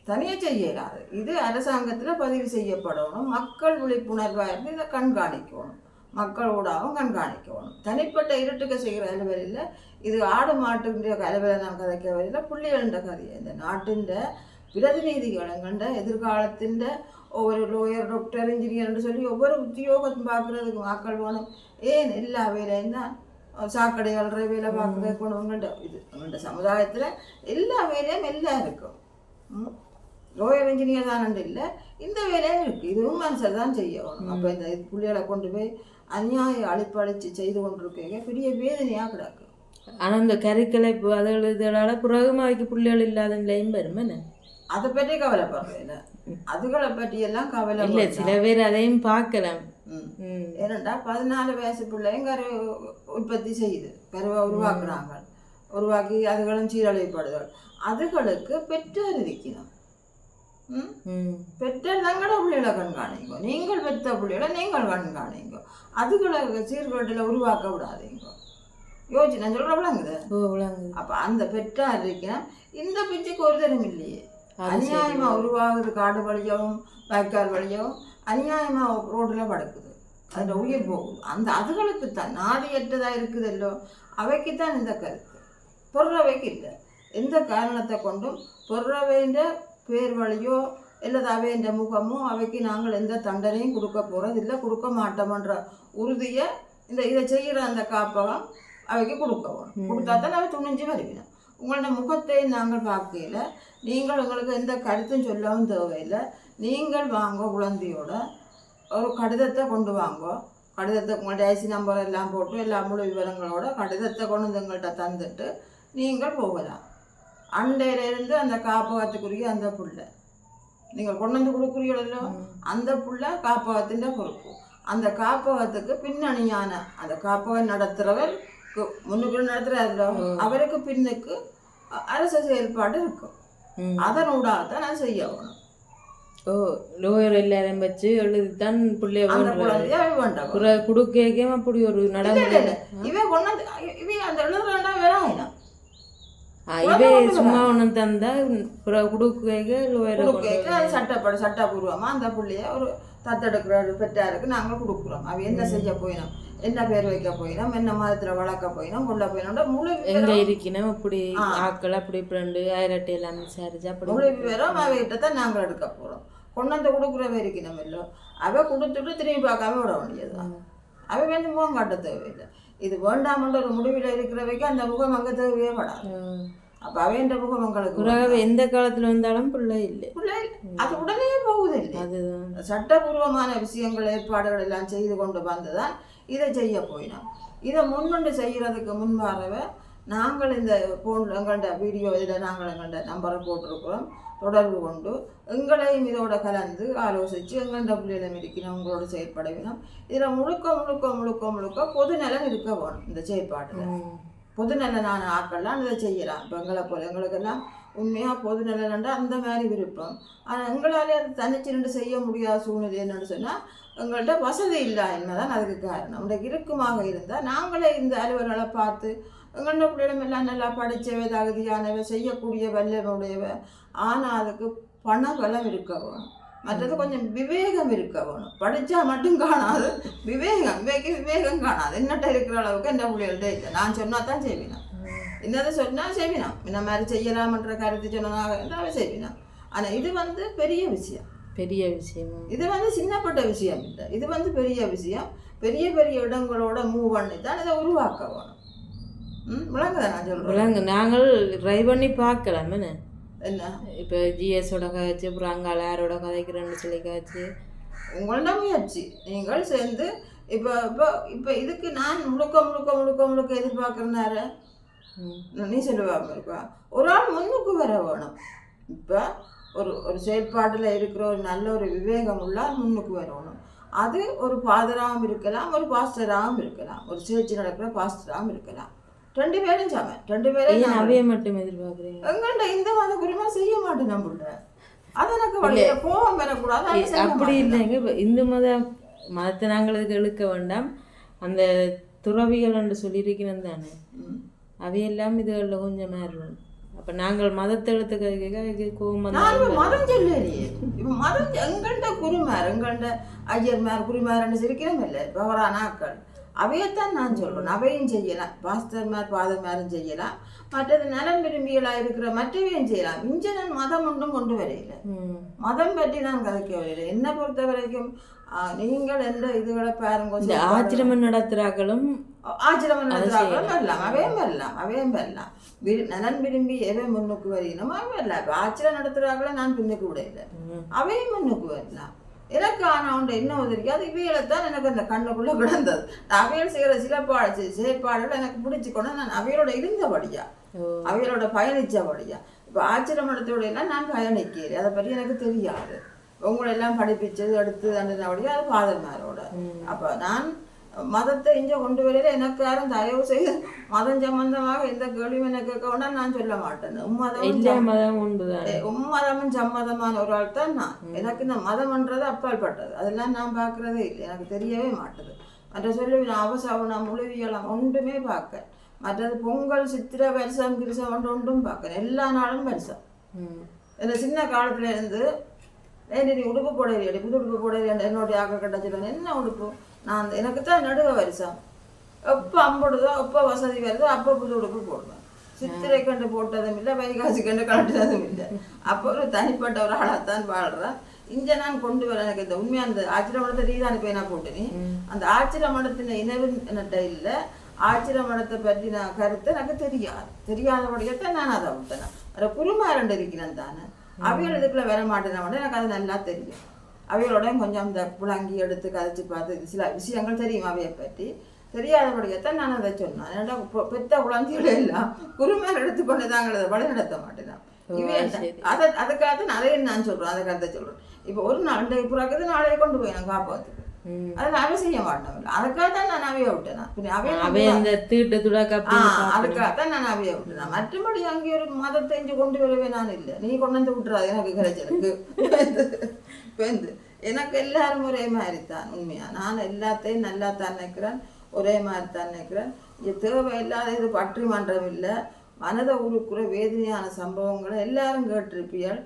தனியாக செய்யலாது. இது அரசாங்கத்தில் பதிவு செய்யப்படணும். மக்கள் விழிப்புணர்வாக இருந்து இதை கண்காணிக்கணும், மக்களோடாகவும் கண்காணிக்கணும். தனிப்பட்ட இருட்டுக்கு செய்கிற அலுவலில் இது ஆடு மாட்டுன்ற அலுவலில் நான் கதைக்க வரையில் புள்ளிகள்ன்ற கதையை இந்த நாட்டின் பிரதிநிதிகளங்கண்ட எதிர்காலத்தின் ஒவ்வொரு லோயர் டாக்டர் இன்ஜினியர்னு சொல்லி ஒவ்வொரு உத்தியோகத்தை பார்க்குறதுக்கு மக்கள் வேணும். ஏன் எல்லா வேலையும் தான் சாக்கடைகள் வேலை பார்க்குறதுக்கு வேணுங்கிற இது எங்கள்ட சமுதாயத்தில் எல்லா வேலையும் எல்லாம் இருக்கும். லோயர் இன்ஜினியர் தானே இல்லை, இந்த வேலையும் இருக்குது. இதுவும் மனுஷர் தான் செய்யணும். அப்போ இந்த புள்ளிகளை கொண்டு போய் அநியாய அழிப்பழிச்சு செய்து கொண்டிருக்க பெரிய வேதனையாக கிடக்கு. ஆனால் இந்த கறிக்கலை அதனால புறகுமாய்க்கு புள்ளிகள் இல்லாத நிலையும் வரும். என்ன அதை பற்றி கவலைப்படுறேன், அதுகளை பற்றியெல்லாம் கவலை இல்லை. சில பேர் அதையும் பார்க்கலாம். ஏனண்டா 14 வயசு பிள்ளையும் உற்பத்தி செய்யுது, கருவை உருவாக்குறாங்க. உருவாக்கி அதுகளும் சீரழிவுப்படுதல். அதுகளுக்கு பெற்றோர் இருக்கணும். பெற்றோர் தங்களோட பிள்ளைகளை கண்காணிங்க. நீங்கள் பெற்ற பிள்ளைகளை நீங்கள் கண்காணிங்க. அதுகளை சீர்கேட்டில் உருவாக்க விடாதீங்க. யோசிச்சு சொல்ற விளங்குது. அப்ப அந்த பெற்றார் இருக்கணும். இந்த பிச்சுக்கு ஒரு தரம் இல்லையே, அநியாயமா உருவாகுது. காடு வழியாகவும் வாய்க்கால் வழியாகவும் அநியாயமா ரோடுல படுக்குது, அதில் உயிர் போகுது. அந்த அதுகளுக்குத்தான் நாதியற்றதா இருக்குதல்லோ, அவைக்குத்தான் இந்த கருத்து. பொருளவைக்கு இல்லை. எந்த காரணத்தை கொண்டும் பொருளவைன்ற பேர் வழியோ இல்லது அவைன்ற முகமோ அவைக்கு நாங்கள் எந்த தண்டனையும் கொடுக்க போறது இல்லை, கொடுக்க மாட்டோம்ன்ற உறுதியை இதை செய்கிற அந்த காப்பகம் அவைக்கு கொடுக்கவும். கொடுத்தா தான் அவை துணிஞ்சு வருவினோம். உங்களோட முகத்தை நாங்கள் பார்க்கல, நீங்கள் உங்களுக்கு எந்த கருத்தும் சொல்லவும் தேவையில்லை. நீங்கள் வாங்க குழந்தையோட ஒரு கடிதத்தை கொண்டு வாங்கோ. கடிதத்தை உங்கள்ட்ட ஐசி நம்பர் எல்லாம் போட்டு எல்லா முழு விவரங்களோட கடிதத்தை கொண்டு வந்து எங்கள்கிட்ட தந்துட்டு நீங்கள் போகலாம். அண்டையிலேருந்து அந்த காப்பகத்துக்குரிய அந்த புள்ள நீங்கள் கொண்டு வந்து கொடுக்குறீங்களோ, அந்த புள்ள காப்பகத்தின் பொறுப்பு. அந்த காப்பகத்துக்கு பின்னணியான அந்த காப்பகம் நடத்துகிறவர் முன்னுக்கு நடத்துகிறாரோ அவருக்கு பின்னுக்கு அரசு செயல்பாடு இருக்கும். அதனூடாகத்தான் நான் செய்யணும். லோயர் எல்லாரையும் வச்சு எழுதித்தான் பிள்ளைய வேண்டாம் கொடுக்க அப்படி ஒரு நடைமுறை. இவன் கொண்டு இவ அந்த எழுதுறாண்டா வேணாம், இவே சும்மா ஒன்று தந்தா கொடுக்க லோயர் சட்டப்பூர்வமாக அந்த பிள்ளைய ஒரு தத்தெடுக்கிற பெற்றாருக்கு நாங்கள் கொடுக்குறோம். அவ என்ன செய்ய போயினோம், என்ன பேர் வைக்க போயினோம், என்ன மதத்தில் வளர்க்க போயினோம், கொள்ள போயினோம், முழு எங்கே இருக்கணும், அப்படி ஆக்கள் அப்படி ஃப்ரெண்டு ஆயிரட்டி எல்லாம் விசாரிச்சு அப்படி முழு விவரம் அவைகிட்ட தான் நாங்கள் எடுக்க போகிறோம். கொண்டு வந்து கொடுக்குறவ இருக்கணும் இல்லோ, அவ கொடுத்துட்டு திரும்பி பார்க்காம விட வேண்டியதுதான். அவ வந்து முகம் காட்ட தேவையில்லை. இது வேண்டாமன்ற ஒரு முடிவில் இருக்கிறவைக்கு அந்த முகம் அங்கே தேவையே படாது. அப்போ அவைன்ற முகம் உங்களுக்கு பிறகு எந்த காலத்துல வந்தாலும் பிள்ளை இல்லை. பிள்ளை அது உடனே போகுதில்லை. அதுதான் சட்டபூர்வமான விஷயங்கள் ஏற்பாடுகள் எல்லாம் செய்து கொண்டு வந்துதான் இதை செய்ய போயினோம். இதை முன்கொண்டு செய்கிறதுக்கு முன்பாகவே நாங்கள் இந்த போன் எங்கள்ட வீடியோ இதில் நாங்கள் எங்கள்ட நம்பரை போட்டிருக்கிறோம். தொடர்பு கொண்டு எங்களையும் இதோட கலந்து ஆலோசித்து எங்கள்ட பிள்ளைகளும் இருக்கணும், உங்களோட செயற்படவினோம். இதில் முழுக்க முழுக்க முழுக்க முழுக்க பொதுநலம் இருக்க வேணும். இந்த செயற்பாட்டில் பொதுநலனான ஆக்கள்லாம் இதை செய்யலாம். இப்போ எங்களை போல எங்களுக்கெல்லாம் உண்மையாக பொதுநலன்டா அந்த மாதிரி விருப்பம். ஆனால் எங்களாலே அது தனிச்சு நின்று செய்ய முடியாத சூழ்நிலை என்னென்னு சொன்னால் எங்கள்கிட்ட வசதி இல்லை என்னதான் அதுக்கு காரணம். நம்மளுக்கு இறுக்கமாக இருந்தால் நாங்களே இந்த அலுவலர்களை பார்த்து எங்கள்ட பிள்ளைகளும் எல்லாம் நல்லா படித்தவை, தகுதியானவை, செய்யக்கூடிய வல்லமுடையவ. ஆனால் அதுக்கு பண பலம் இருக்க வேணும். மற்றது கொஞ்சம் விவேகம் இருக்க வேணும். படித்தா மட்டும் காணாது, விவேகம் காணாது. என்னட்ட இருக்கிற அளவுக்கு எந்த பிள்ளைகள்கிட்ட இல்லை. நான் சொன்னா தான் செய்வினா, என்னதை சொன்னால் செய்வினா, இந்த மாதிரி செய்யலாமன்ற கருத்து சொன்னாங்க என்றாவே செய்வினா. ஆனால் இது பெரிய விஷயம், பெரிய விஷயம். இது சின்னப்பட்ட விஷயம் இல்லை. இது பெரிய விஷயம். பெரிய பெரிய இடங்களோட மூவ் பண்ணி தான் இதை உருவாக்க வேணும். விளங்குதா நான் சொல்கிறேன்? விளங்கு. நாங்கள் ட்ரை பண்ணி பார்க்கலாம். என்ன இப்போ ஜிஎஸோட கதைச்சு, அப்புறம் அங்கால யாரோட கதைக்கிறேன்னு சொல்லி கதைச்சு உங்களோட முயற்சி நீங்கள் சேர்ந்து இப்போ இப்போ இப்போ இதுக்கு நான் முழுக்க முழுக்க முழுக்க முழுக்க எதிர்பார்க்குறேன்னாரு நீ சொல்லுவாங்க இருக்கா. ஒரு ஆள் முன்னுக்கு வர வேணும். இப்போ ஒரு செயற்பாட்டில் இருக்கிற ஒரு நல்ல ஒரு விவேகம் உள்ள முன்னுக்கு வரணும். அது ஒரு ஃபாதராகவும் இருக்கலாம், ஒரு பாஸ்டராகவும் இருக்கலாம், ஒரு சேர்ச்சி நடக்கிற பாஸ்டராகவும் இருக்கலாம். 2 பேரும் சாம 2 பேரும் அவையை மட்டும் எதிர்பார்க்குறீங்க. எங்கள்கிட்ட இந்த மத குருமா செய்ய மாட்டேன் நம்மள்ட. அது எனக்கு வழியில கோபம் வரக்கூடாது. அப்படி இல்லைங்க. இப்போ இந்து மதத்தை நாங்கள் இதுக்கு இழுக்க வேண்டாம். அந்த துறவிகள் என்று சொல்லியிருக்கிறேன் தானே, அவையெல்லாம் இதுகளில் கொஞ்சம் மாறணும். அப்போ நாங்கள் மதத்தை எடுத்துக்க கோபம் மதம் சொல்லலையே. இப்போ மதம் எங்கள்கிட்ட குருமார், எங்கள்கிட்ட ஐயர்மார் குருமார்ன்னு சிரிக்கிறோம் இல்லை பவரானாக்கள். அவையத்தான் நான் சொல்கிறேன். அவையும் செய்யலாம், பாஸ்டர்மார் பாதமாரும் செய்யலாம், மற்றது நலன் விரும்பிகளாக இருக்கிற மற்றவையும் செய்யலாம். இங்கே நான் மதம் ஒன்றும் கொண்டு வரையில, மதம் பற்றி நான் கதைக்க வரையில. என்னை பொறுத்த வரைக்கும் நீங்கள் எந்த இதுகளை பாருங்க. ஆச்சிரமம் நடத்துகிறார்களும் வரலாம், அவையும் வரலாம். நலன் விரும்பி எவை முன்னுக்கு வரணும் அவை வரலாம். இப்போ ஆச்சிரம் நடத்துகிறாங்கள நான் பின்னுக்கு விடையில, அவையும் முன்னுக்கு வரலாம். எனக்கு ஆனால் உண்டு என்ன உதவிக்கு அது இவையில்தான் எனக்கு அந்த கண்ணுக்குள்ளே கிடந்தது. அவையில் செய்கிற செயற்பாடுகள் எனக்கு பிடிச்சிக்கொண்டு நான் அவையோட இருந்தபடியா, அவையோட பயணித்தபடியா. இப்போ ஆச்சிரமணத்தோடையெல்லாம் நான் பயணிக்கிறேன், அதை பற்றி எனக்கு தெரியாது. உங்களெல்லாம் படிப்பிச்சது எடுத்து அண்டினபடியா அது ஃபாதர்மாரோட. அப்போ நான் மதத்தை இங்கே கொண்டு வரையில எனக்கு யாரும் தயவு செய்து மதம் சம்பந்தமாக எந்த கேள்வியும் எனக்கு கேட்க வேண்டாம் நான் சொல்ல மாட்டேன். உம்மதமும் சம்மதமான ஒரு ஆள் தான் நான். எனக்கு இந்த மதம்ன்றது அப்பாற்பட்டது, அதெல்லாம் நான் பார்க்குறதே இல்லை, எனக்கு தெரியவே மாட்டுது. மற்ற சொல்லி நான் அவசரம் மொழிவியலாம் ஒன்றுமே பார்க்க. மற்றது பொங்கல் சித்திரை வருஷம் கிருஷம் ஒன்றும் பார்க்குறேன். எல்லா நாளும் வருஷம். இந்த சின்ன காலத்துல இருந்து நீ உடுப்பு போடையில புது உடுப்பு போடையில என்னுடைய ஆக்க கட்ட சொல்லுவேன். என்ன உடுப்பு நான் எனக்கு தான் நடுவ வருஷம் எப்போ அம்படுதோ எப்போ வசதி வருதோ அப்போ புது உடுப்பு போடுவேன். சித்திரை கண்டு போட்டதும் இல்லை, வைகாசி கண்டு கலட்டுறதும் இல்லை. அப்போ ஒரு தனிப்பட்ட ஒரு ஆளாகத்தான் வாழ்கிறேன். இங்கே நான் கொண்டு வர எனக்கு இந்த உண்மையாக அந்த ஆச்சிரமணத்தை ரீதானு போய் நான் போட்டேனே, அந்த ஆச்சிரமணத்தின் இனவு என்னட்ட இல்லை. ஆச்சிரமணத்தை பற்றி நான் கருத்து எனக்கு தெரியாதபடியத்தான் நான் அதை விட்டேன். அதை குருமாரண்டு இருக்கிறேன் தானே, அவையோட இதுக்குள்ளே வர மாட்டேன். எனக்கு அது நல்லா தெரியும். அவையோட கொஞ்சம் இந்த புழங்கி எடுத்து கதைச்சி பார்த்து சில விஷயங்கள் தெரியும் அவையை பற்றி. தெரியாதபடியத்தான் நான் அதை சொன்னேன். ஏன்னா பெத்த குழந்தைகளை எல்லாம் குருமார் எடுத்துக்கொண்டு தாங்கள் அதை வழி நடத்த மாட்டேன். அதுக்காகத்தான் அதையும் நான் சொல்கிறேன், அதை கருத்தை சொல்கிறேன். இப்போ ஒரு நாள் புறாக்குது நாளையே கொண்டு போய் நான் காப்பாற்றுக்கு அதை அவை செய்ய மாட்டேன். அதுக்காகத்தான் நான் அவையை விட்டேன். அதுக்காகத்தான் நான் அவையை விட்டேன். மற்றபடி அங்கே ஒரு மதத்தை இங்கே கொண்டு வரவே நான் இல்லை. நீ கொண்டு வந்து விட்டுறாது எனக்கு கிடைச்சதுக்கு பேருந்து. எனக்கு எல்லாரும் ஒரே மாதிரி தான். உண்மையா நான் எல்லாத்தையும் நல்லா தான் நினைக்கிறேன், ஒரே மாதிரி தான் நினைக்கிறேன். இங்கே தேவையில்லாத இது பற்றி மன்றம் இல்லை. மனதை உருக்குற வேதனையான சம்பவங்களை எல்லாரும் கேட்டிருப்பியல்.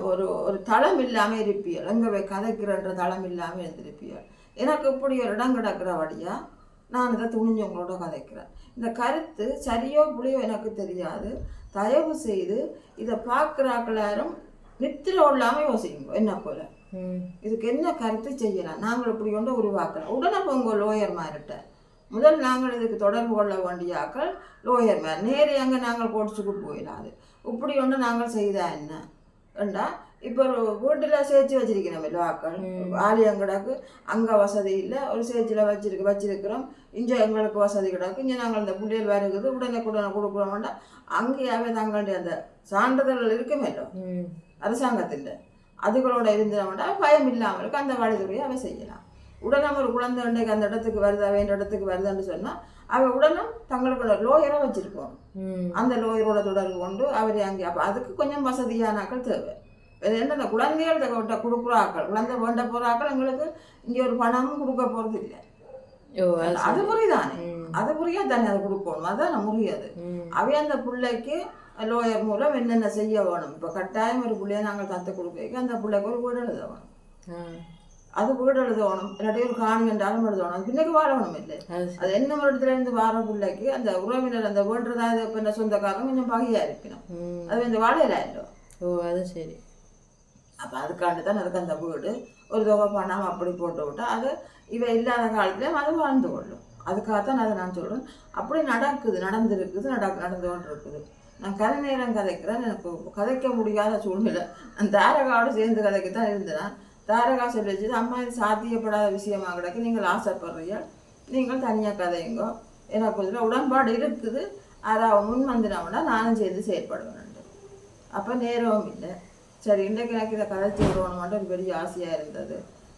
ஒரு தளம் இல்லாமல் இருப்பியல், எங்கே போய் கதைக்கிறன்ற தளம் இல்லாமல் இருந்திருப்பியல். எனக்கு இப்படி ஒரு இடம் கிடக்கிறபடியா நான் இதை துணிஞ்சவங்களோட கதைக்கிறேன். இந்த கருத்து சரியோ புளியோ எனக்கு தெரியாது. தயவு செய்து இதை பார்க்குறாக்கள் யாரும் நித்திர இல்லாமல் யோசிங்க. என்ன போல இதுக்கு என்ன கருத்து செய்யலாம், நாங்கள் இப்படி கொண்டு உருவாக்கலாம். உடனே போங்க லோயர் மாறிட்ட முதல் நாங்கள் இதுக்கு தொடர்பு கொள்ள வேண்டிய ஆக்கள் லோயர் மேல் நேரே அங்கே நாங்கள் கோட்ஸுக்கு போயிடாது. இப்படி ஒன்று நாங்கள் செய்தா என்ன ஏண்டா இப்போ ஒரு வீட்டில் சேர்ச்சி வச்சிருக்கிறோம் இல்லை ஆக்கள் ஆலயம் கிடக்கு, அங்கே வசதி இல்லை, ஒரு சேர்ச்சியில் வச்சிருக்கிறோம், இங்கே எங்களுக்கு வசதி கிடக்கு, இங்கே நாங்கள் இந்த புள்ளியல் வருகுது உடனே கொடுக்குறோம் வேண்டாம். அங்கேயாவே தாங்களுடைய அந்த சான்றிதழ்கள் இருக்குமே இல்லை அரசாங்கத்தின் அதுகளோட இருந்தோம்னா பயம் இல்லாமலுக்கு அந்த வழிதுறையை அவை செய்யலாம். உடனே ஒரு குழந்தை அன்றைக்கு அந்த இடத்துக்கு வருது வேண்ட இடத்துக்கு வருதுன்னு சொன்னால் அவள் உடனே தங்களுக்குள்ள லோயராக வச்சுருக்கோம். அந்த லோயரோட தொடர்பு கொண்டு அவரை அங்கே அப்போ அதுக்கு கொஞ்சம் வசதியானாக்கள் தேவை. என்ன இந்த குழந்தைகள் கொடுக்குற ஆக்கள் குழந்தை வேண்ட போகிற ஆக்கள் எங்களுக்கு இங்கே ஒரு பணமும் கொடுக்க போகிறது இல்லை. அது புரியுதானே, அது புரியாது தானே அது கொடுக்கணும், அதான் முடியாது. அவை அந்த பிள்ளைக்கு லோயர் மூலம் என்னென்ன செய்ய வேணும். இப்போ கட்டாயம் ஒரு பிள்ளைய நாங்கள் தத்து கொடுக்க அந்த பிள்ளைக்கு ஒரு வீடு எழுத வேணும், அது வீடு எழுதணும், இல்லாட்டி ஒரு காணி என்றாலும் எழுதணும், அது பின்னைக்கு வாழணும் இல்லை. அது என்ன இடத்துல இருந்து வார பிள்ளைக்கு அந்த உறவினர் அந்த வேண்டுறதா இப்போ என்ன சொந்தக்காரங்க கொஞ்சம் பகையாக இருக்கணும், அது இந்த வாழையில இல்லை. அது சரி. அப்போ அதுக்காண்டு தான் அதுக்கு அந்த வீடு ஒரு தொகை பணம் அப்படி போட்டு விட்டா அது இவை இல்லாத காலத்துலேயும் அது வாழ்ந்து கொள்ளும். அதுக்காகத்தான் அதை நான் சொல்கிறேன். அப்படி நடந்துருக்குது நடந்து கொண்டு இருக்குது. நான் கதை நேரம் கதைக்கிறேன், எனக்கு கதைக்க முடியாத சூழ்நிலை. நான் தாரகாவோடு சேர்ந்து கதைக்கத்தான் இருந்தேன். தாரகா சொல்லி வச்சு அம்மா இது சாத்தியப்படாத விஷயமாக கிடக்கு, நீங்கள் ஆசைப்படுறீங்க, நீங்கள் தனியாக கதையுங்கோ, எனக்கு இதில் உடன்பாடு இருக்குது, அதாவது முன் வந்துடாமடா நானும் சேர்ந்து செயற்படுவேன்ட்டு. அப்போ நேரமும் இல்லை. சரி இன்றைக்கு எனக்கு இதை கதைச்சி விடுவோம்னு ஒரு பெரிய ஆசையாக இருந்தது.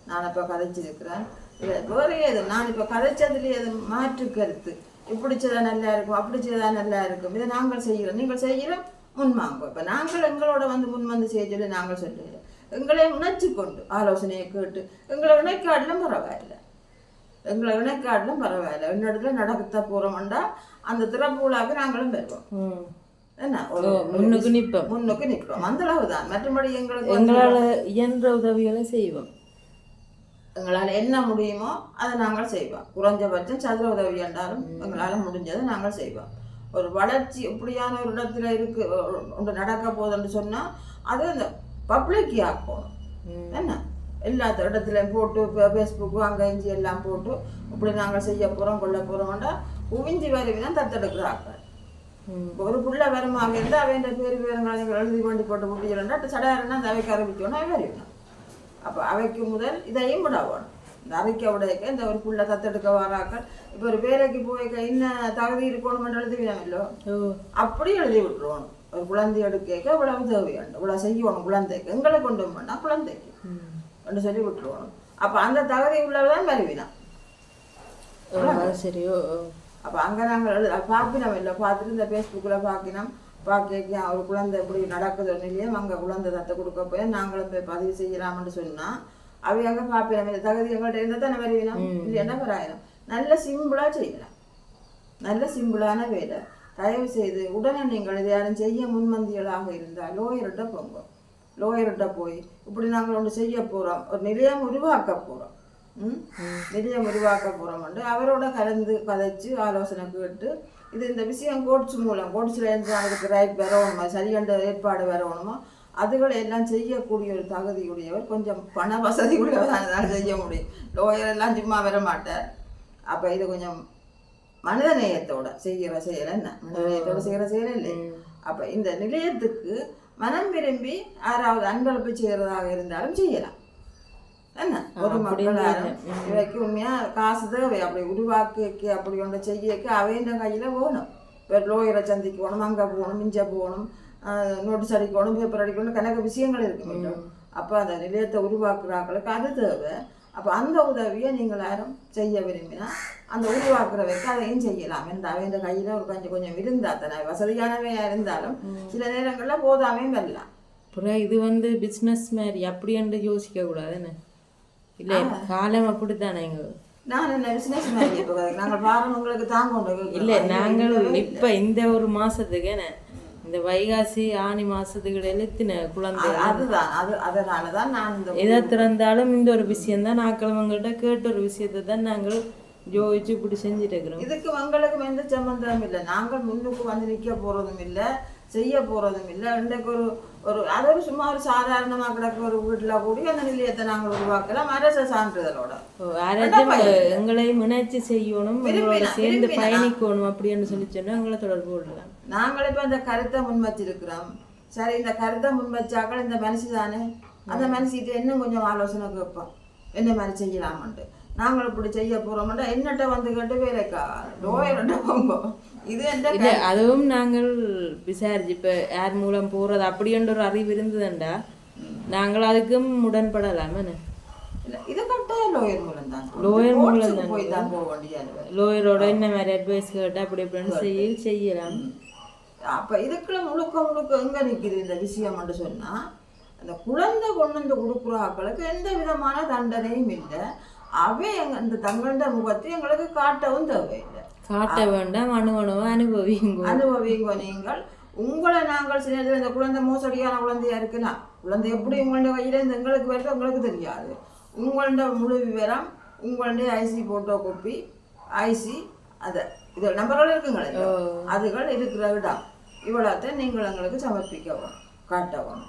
நான் இப்போ கதைச்சிருக்கிறேன். இல்லை வேறு எது நான் இப்போ கதைச்சதுலேயே அது மாற்று கருத்து, இப்படி செய்தால் நல்லா இருக்கும், அப்படி செய்தால் நல்லா இருக்கும், இதை நாங்கள் செய்கிறோம், நீங்கள் செய்கிற முன்வாங்க. இப்போ நாங்கள் எங்களோட முன் வந்து செய்ய சொல்லி நாங்கள் சொல்லுகிறோம். எங்களை உணர்ச்சி கொண்டு ஆலோசனையை கேட்டு எங்களை இணைக்காட்டிலும் பரவாயில்லை, என்னிடத்துல நடக்கத்த போகிறோம்டா அந்த திறப்பு விழாவுக்கு நாங்களும் பெறுவோம். என்ன முன்னுக்கு நிற்போம் அந்த அளவு தான். மற்றபடி எங்களால் இயன்ற உதவிகளை செய்வோம். எங்களால் என்ன முடியுமோ அதை நாங்கள் செய்வோம். குறைஞ்சபட்சம் சதுர உதவி என்றாலும் எங்களால் முடிஞ்சதை நாங்கள் செய்வோம். ஒரு வளர்ச்சி இப்படியான ஒரு இடத்துல இருக்கு ஒன்று நடக்க போகுதுன்னு சொன்னால் அது அந்த பப்ளிக் ஆக்கணும். என்ன எல்லா இடத்துலையும் போட்டு ஃபேஸ்புக்கு அங்கே இஞ்சி எல்லாம் போட்டு இப்படி நாங்கள் செய்ய போகிறோம் கொள்ள போகிறோம்டா குவிஞ்சி வருவினா தத்தெடுக்கிறாங்க. ஒரு புள்ள வருமாக இருந்தால் அவன் பேர் விவரங்களை எழுதி கொண்டு போட்டு முடியலன்னா சடையாருன்னா அந்த அவைக்கு அறிவிக்கணும், அவை அறிவிக்கணும். அப்போ அவைக்கு முதல் இதையும் விட வேணும். இந்த அவைக்க உடையக்க இந்த ஒரு புள்ள தத்தெடுக்க வராக்கள் இப்போ ஒரு வேலைக்கு போய்க்க இன்னும் தகுதி இருக்கணும்னு எழுதுவினோம் இல்லோ, அப்படி எழுதி விட்டுருவோம். ஒரு குழந்தை எடுக்க இவ்வளவு தேவையாண்டு இவ்வளவு செய்யணும், குழந்தைக்கு எங்களை கொண்டு போனால் குழந்தைக்கு என்று சொல்லி விட்டுருவோம். அப்போ அந்த தகுதி உள்ளதான் வருவினா சரியோ. அப்போ அங்கே நாங்கள் பார்க்கணும் இல்லை, பார்த்துட்டு இந்த ஃபேஸ்புக்கில் பார்க்க ஒரு குழந்தை இப்படி நடக்குது இல்லையும் அங்கே குழந்தை தத்தை கொடுக்க போய் நாங்களும் போய் பதிவு செய்யலாம்னு சொன்னால் அவை அங்கே பார்ப்பினோம். இந்த தகுதி எங்கள்கிட்ட இருந்தால் தானே வருவினோம், இல்லைன்னா பராயினம். நல்ல சிம்பிளாக செய்யலாம், நல்ல சிம்பிளான வேலை. தயவு செய்து உடனே நீங்கள் இதை யாரும் செய்ய முன்வந்திகளாக இருந்தால் லோயர்கிட்ட போங்க. லோயர்கிட்ட போய் இப்படி நாங்கள் ஒன்று செய்ய போகிறோம், ஒரு நிலையம் உருவாக்க போகிறோம், நிலையம் உருவாக்க போகிறோம்ட்டு அவரோட கலந்து கதைச்சு ஆலோசனை கேட்டு இது இந்த விஷயம் கோட்ஸ் மூலம் கோட்ஸில் இருந்து அதுக்கு ரைட் வரணுமா சரியான ஏற்பாடு வரணுமோ அதுகளை எல்லாம் செய்யக்கூடிய ஒரு தகுதியுடையவர், கொஞ்சம் பண வசதி உள்ளவரால் செய்ய முடியும். லோயர் எல்லாம் சும்மா வர மாட்டார். அப்போ இது கொஞ்சம் மனித நேயத்தோட செய்கிற செயல், என்ன மனித நேயத்தோட செய்கிற செயல் இல்லை. அப்போ இந்த நிலையத்துக்கு மனம் விரும்பி யாராவது அன்பளிப்பு செய்கிறதாக இருந்தாலும் செய்யலாம். என்ன ஒரு மக்களாரும் இவைக்கு உண்மையாக காசு தேவை. அப்படி உருவாக்கி அப்படி ஒன்றை செய்யக்க அவைன்ற கையில் போகணும். இப்போ லோயரை சந்திக்கு போகணும், அங்கே போகணும், மிஞ்ச போகணும், நோட்டீஸ் அடிக்கணும், பேப்பர் அடிக்கணும், கணக்கு விஷயங்கள் இருக்க வேண்டும். அப்போ அந்த நிலையத்தை உருவாக்குறாங்களுக்கு அது தேவை. அப்போ அந்த உதவியை நீங்கள் யாரும் செய்ய விரும்பினா அந்த உருவாக்குறவைக்கு அதையும் செய்யலாம். என்ற அவைன்ற கையில் ஒரு கொஞ்சம் இருந்தால் தானே வசதியானவையாக இருந்தாலும் சில நேரங்களில் போதாமையும் வரலாம். அப்புறம் இது பிஸ்னஸ் மாதிரி அப்படி என்று யோசிக்க கூடாதுன்னு இல்லை, காலம் அப்படித்தானே. நான் என்ன பிஸ்னஸ் மாதிரி இப்போ நாங்கள் பாருங்க உங்களுக்கு தாங்க இல்லை, நாங்கள் இப்போ இந்த ஒரு மாதத்துக்கு என்ன இந்த வைகாசி ஆனி மாதத்துக்கு எழுத்தின குழந்தை அதுதான் அதனால தான் நான் இந்த எதை திறந்தாலும் இந்த ஒரு விஷயந்தான் நாக்கிழமங்கள்ட்ட கேட்ட ஒரு விஷயத்தை தான் நாங்கள் யோசிச்சு இப்படி செஞ்சுட்டு இருக்கிறோம். இதுக்கு உங்களுக்கு எந்த சம்பந்தமும் இல்லை. நாங்கள் முன்னுக்கு வந்து நிற்க போகிறதும் இல்லை, செய்ய போகிறதும் இல்லை. இன்றைக்கு ஒரு அதோட சும்மா ஒரு சாதாரணமாக கிடக்க ஒரு வீட்டில் கூடி அந்த நிலையத்தை நாங்கள் உருவாக்கலாம் அரச சான்றிதழோட. எங்களையும் முயற்சி செய்யணும், சேர்ந்து பயணிக்கணும் அப்படின்னு சொல்லி சொன்னா எங்களை தொடர்பு கொள்ளலாம். நாங்கள் இப்போ இந்த கருத்தை முன் வச்சிருக்கிறோம். சரி, இந்த கருத்தை முன் வச்சாக்கள் இந்த மனுஷி தானே, அந்த மனுஷிட்டு இன்னும் கொஞ்சம் ஆலோசனை கேட்போம், என்ன மாதிரி செய்யலாமன்ட்டு. நாங்கள் இப்படி செய்ய போகிறோம்னா என்னட்ட வந்து கேட்டு வேலைக்கா லோயர்கிட்ட போங்க. இது இல்லை, அதுவும் நாங்கள் விசாரிச்சு இப்போ யார் மூலம் போகிறது அப்படின்ற ஒரு அறிவு இருந்ததுண்டா நாங்கள் அதுக்கும் உடன்படலாம். என்ன இல்லை, இது கட்டாயம் லோயர் மூலம் தான், லோயர் மூலம் தான் போய் தான் போக வேண்டியது. லோயரோட என்ன மாதிரி அட்வைஸ் கேட்டால் அப்படி இப்படின்னு செய்யலாம். அப்போ இதுக்குள்ள முழுக்க எங்கே நிற்கிது இந்த விஷயம்னு சொன்னால், அந்த குழந்தை கொண்டு வந்து கொடுக்குற ஆக்களுக்கு எந்த விதமான தண்டனையும் இல்லை. அவை இந்த தங்களோட முகத்தை எங்களுக்கு காட்டவும் தேவையில்லை. காட்ட வேண்டாம், அனுபவிங்க. நீங்கள் உங்களை நாங்கள் சில நேரத்தில் இந்த குழந்தை மோசடியான குழந்தையா இருக்குன்னா, குழந்தை எப்படி உங்களோட கையிலேருந்து எங்களுக்கு வருது உங்களுக்கு தெரியாது. உங்களோட முழு விவரம், உங்களுடைய ஐசி போட்டோ காப்பி, ஐசி அதை இது நம்பர்கள் இருக்குங்களே, அதுகள் இருக்கிற இடம் இவ்வளோத்தையும் நீங்கள் எங்களுக்கு சமர்ப்பிக்கவும் காட்டவும்.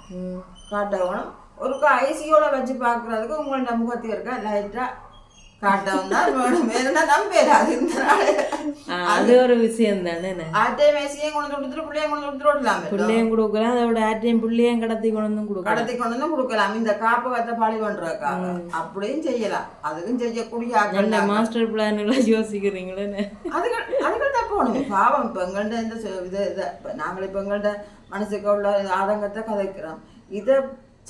ஒருக்கா ஐசியோட வச்சு பார்க்குறதுக்கு உங்களோட முகத்தை இருக்க லைட்டாக காட்டவும் தான் வேணும். வேணும்னா நம்பேராது. இந்த நாள் அது ஒரு விஷயம் தானே. ஆட்டையும் ஐசியும் கொண்டு கொடுத்துட்டு பிள்ளையும் கொண்டு கொடுத்துட்டு விடலாம், பிள்ளையும் கொடுக்கலாம். அதோட ஆட்டையும் பிள்ளையும் கடத்தி கொண்டு கொடுக்கலாம். இந்த காப்பகத்தை பழி பண்றதுக்காக அப்படியும் செய்யலாம். அதுக்கும் செய்யக்கூடிய மாஸ்டர் பிளான் எல்லாம் யோசிக்கிறீங்களே, அதுகள் தான் போகணும். பாவம் இப்போ எங்கள்கிட்ட இந்த இதை நாங்கள் இப்போ எங்கள்கிட்ட மனசுக்கு உள்ள ஆதங்கத்தை கதைக்கிறோம். இதை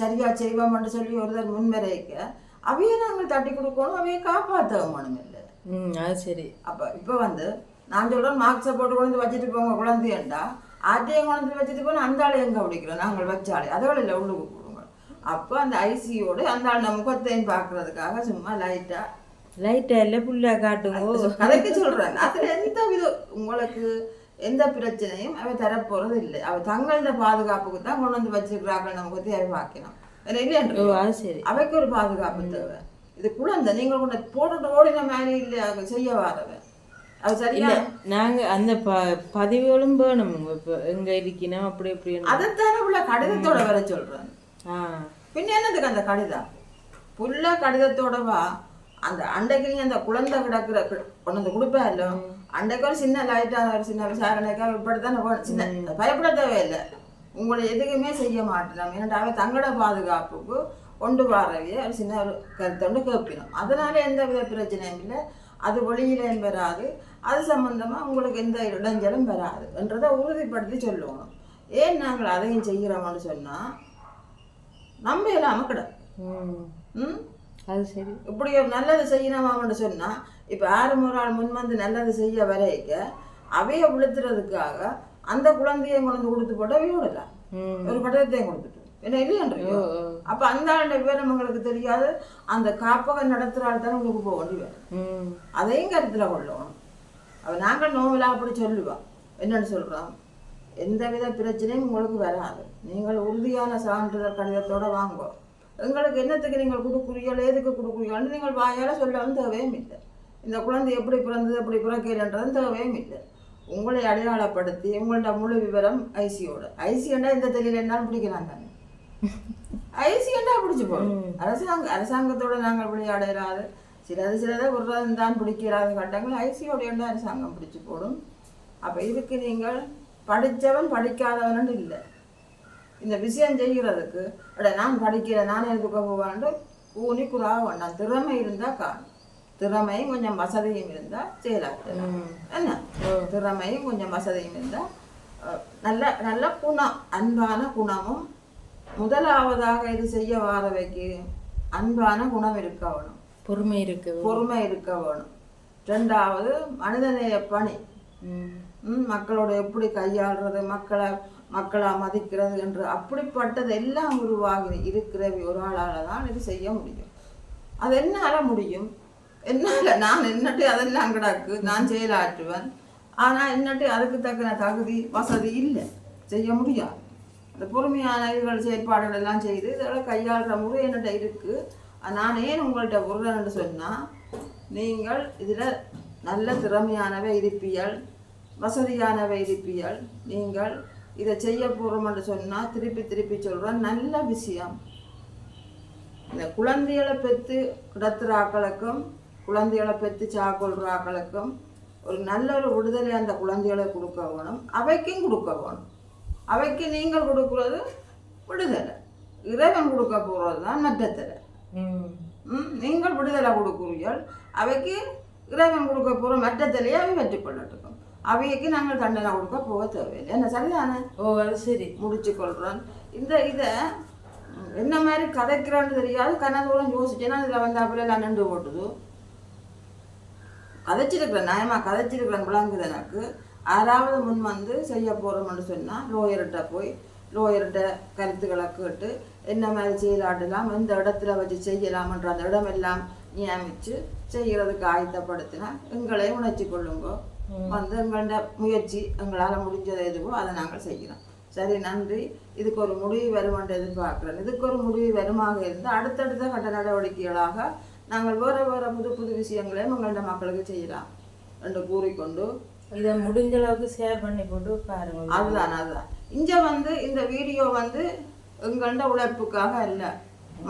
சரியா செய்வோம்னு சொல்லி ஒருத்தர் முன்வரைக்க அவையே நாங்கள் தட்டி கொடுக்கணும், அவையை காப்பாற்றணும் இல்லை. அது சரி. அப்போ இப்போ வந்து நான் சொல்கிறேன், மார்க்ஸை போட்டு கொண்டு வச்சுட்டு போங்க குழந்தையண்டா, ஆட்டையும் கொண்டு வச்சுட்டு போனால் அந்த ஆளை எங்கே பிடிக்கிறோம் நாங்கள் வச்சாலே அதோட இல்லை உள்ளுக்கு கொடுங்க. அப்போ அந்த ஐசியோடு அந்த ஆள் முகத்தையும் பார்க்கறதுக்காக சும்மா லைட்டாக இல்லை புள்ளா காட்டுங்க கதைக்கு சொல்கிறேன். அதில் எந்த விதம் உங்களுக்கு எந்த பிரச்சனையும் அவை தரப்போகிறது இல்லை. அவ தங்களோட பாதுகாப்புக்கு தான் கொண்டு வந்து வச்சிருக்கிறார்கள், நமக்கு அவை பார்க்கணும் சரி. அவைக்கு ஒரு பாதுகாப்பு தேவை. இது குழந்தை நீங்கள் கொண்டு போட்டுட்டு ஓடின மாதிரி இல்லை செய்ய வாரவன். அது சரியா நாங்கள் அந்த பதிவுகளும் வேணும். இப்போ எங்கே இருக்கணும் அப்படி எப்படி அதைத்தானே உள்ள கடிதத்தோட வர சொல்கிறேன். பின்ன என்னதுக்கு அந்த கடிதம் புள்ள கடிதத்தோடவா அந்த அண்டைக்கு நீங்கள் அந்த குழந்தை கிடக்கிற கொண்டு வந்து கொடுப்பா இல்லை, அண்டைக்கு ஒரு சின்ன லைட்டான ஒரு சின்ன விசாரணைக்காக இப்படித்தானே சின்ன பயப்பட தேவையில்லை. உங்களை எதுக்குமே செய்ய மாட்டலாம். ஏன்னாவே தங்களோட பாதுகாப்புக்கு கொண்டு வரவே ஒரு சின்ன ஒரு கருத்தொண்டு கேட்பினோம். அதனால எந்த வித பிரச்சனையும் இல்லை. அது வெளியிலையும் வராது, அது சம்பந்தமாக உங்களுக்கு எந்த இடைஞ்சலும் வராது என்றதை உறுதிப்படுத்தி சொல்லணும். ஏன் நாங்கள் அதையும் செய்கிறோம்னு சொன்னால் நம்ப இல்லாமல் கிடக்கும். அது சரி. இப்படி ஒரு நல்லது செய்யணுமான்னு சொன்னால் இப்போ 6 ஆள் முன் வந்து நல்லது செய்ய வரைக்க அவையை விழுத்துறதுக்காக அந்த குழந்தையை கொண்டு கொடுத்து போட்டு விடலாம், ஒரு கட்டத்தையும் கொடுத்துட்டு என்ன இல்லையன்றையோ. அப்போ அந்த ஆளுடைய விவரம் உங்களுக்கு தெரியாது. அந்த காப்பகம் நடத்துகிற ஆள் தானே உங்களுக்கு போக வேண்டியது. அதையும் கருத்தில் கொள்ளணும். அவ நாங்கள் நோவிலா அப்படி சொல்லுவோம். என்னன்னு சொல்கிறோம், எந்தவித பிரச்சனையும் உங்களுக்கு வராது. நீங்கள் உறுதியான சான்றிதழ் கடிதத்தோடு வாங்குவோம். எங்களுக்கு என்னத்துக்கு நீங்கள் கொடுக்குறீங்களோ எதுக்கு கொடுக்குறீங்கன்னு நீங்கள் வாயால் சொல்லவும் தேவையும் இல்லை. இந்த குழந்தை எப்படி பிறந்தது எப்படி பிறக்கிறன்றதும் தேவையும் இல்லை. உங்களை அடையாளப்படுத்தி உங்களோட முழு விவரம் ஐசியோட இந்த தெரியல என்னாலும் பிடிக்கலாம் தானே. ஐசியண்டா பிடிச்சி போடும். அரசாங்கத்தோட நாங்கள் விளையாடலாது சிலதை ஒரு தான் பிடிக்கிறாத கட்டங்கள் ஐசியோட அரசாங்கம் பிடிச்சி போடும். அப்போ இதுக்கு நீங்கள் படித்தவன் படிக்காதவன் இல்லை. இந்த விஷயம் செய்கிறதுக்கு நான் படிக்கிறேன் நான் எதுக்க போவான்ட்டு ஊனி குறா வேண்டாம். திறமை இருந்தால் காணும். திறமையும் கொஞ்சம் வசதியும் இருந்தால் செயலாற்றலாம். என்ன திறமையும் கொஞ்சம் வசதியும் இருந்தால் நல்ல நல்ல குணம், அன்பான குணமும் முதலாவதாக இது செய்ய வாரவைக்கு அன்பான குணம் இருக்க வேணும், பொறுமை இருக்க வேணும். 2வது மனிதநேய பணி, மக்களோட எப்படி கையாளுறது, மக்களை மதிக்கிறது என்று அப்படிப்பட்டது எல்லாம் உருவாகி இருக்கிற ஒரு ஆளால் தான் இது செய்ய முடியும். அது என்னால் முடியும், என்னால் நான் என்னட்டு அதெல்லாம் கிடக்கு நான் செயலாற்றுவேன். ஆனால் என்னட்டு அதுக்கு தக்கன தகுதி வசதி இல்லை, செய்ய முடியாது. இந்த பொறுமையான இதுகள் செயற்பாடுகள் எல்லாம் செய்து இதெல்லாம் கையாளுற முறை என்னட்ட இருக்குது. நான் ஏன் உங்கள்கிட்ட விடுறேன்னு சொன்னால், நீங்கள் இதில் நல்ல திறமையானவை இருப்பியல், வசதியானவை இருப்பியல், நீங்கள் இதை செய்ய போகிறோம்னு சொன்னால் திருப்பி திருப்பி சொல்கிறேன், நல்ல விஷயம். இந்த குழந்தைகளை பெற்று கிடத்துற ஆக்களுக்கும் குழந்தைகளை பெற்று சாக்கொள்கிற ஆக்களுக்கும் ஒரு நல்ல ஒரு விடுதலை அந்த குழந்தைகளை கொடுக்க வேணும், அவைக்கும் கொடுக்க வேணும். அவைக்கு நீங்கள் கொடுக்குறது விடுதலை, இறைவன் கொடுக்க போகிறது தான் மற்றத்தில். நீங்கள் விடுதலை கொடுக்குறீர்கள், அவைக்கு இறைவன் கொடுக்க போகிற மற்றத்திலேயே அவை வெற்றி கொள்ளட்டும். அவைக்கு நாங்கள் தண்டனை கொடுக்க போக தேவையில்லை. என்ன சரிதானே? ஓ அது சரி, முடிச்சு கொள்கிறோம். இதை என்ன மாதிரி கதைக்கிறான்னு தெரியாது, கனதோളം யோசிச்சேன்னா இதில் வந்து அப்படியெல்லாம் நின்று போட்டுது. கதைச்சிருக்கிறேன், நியாயமாக கதைச்சிருக்கிறேன், விளங்குது எனக்கு. யாராவது முன் வந்து செய்ய போகிறோம்னு சொன்னால் லோயர்கிட்ட போய் லோயர்கிட்ட கருத்துக்களை கேட்டு என்ன மாதிரி செய்யலாட்டலாம், எந்த இடத்துல வச்சு செய்யலாமன்ற அந்த இடமெல்லாம் நியமித்து செய்கிறதுக்கு ஆயத்தப்படுத்தினா எங்களை உணர்ச்சி கொள்ளுங்க. வந்து எங்களோட முயற்சி எங்களால் முடிஞ்சது எதுவோ அதை நாங்கள் செய்கிறோம். சரி, நன்றி. இதுக்கு ஒரு முடிவு வருமென்று எதிர்பார்க்குறேன். இதுக்கு ஒரு முடிவு வருமாக இருந்தால் அடுத்தடுத்த கட்ட நடவடிக்கைகளாக நாங்கள் வேறு வேறு புது புது விஷயங்களையும் எங்களோட மக்களுக்கு செய்யலாம் என்று கூறிக்கொண்டு இதை முடிஞ்ச அளவுக்கு ஷேர் பண்ணி போட்டு பாருங்க. அதுதான் இங்கே வந்து இந்த வீடியோ வந்து எங்களோட உழைப்புக்காக இல்லை,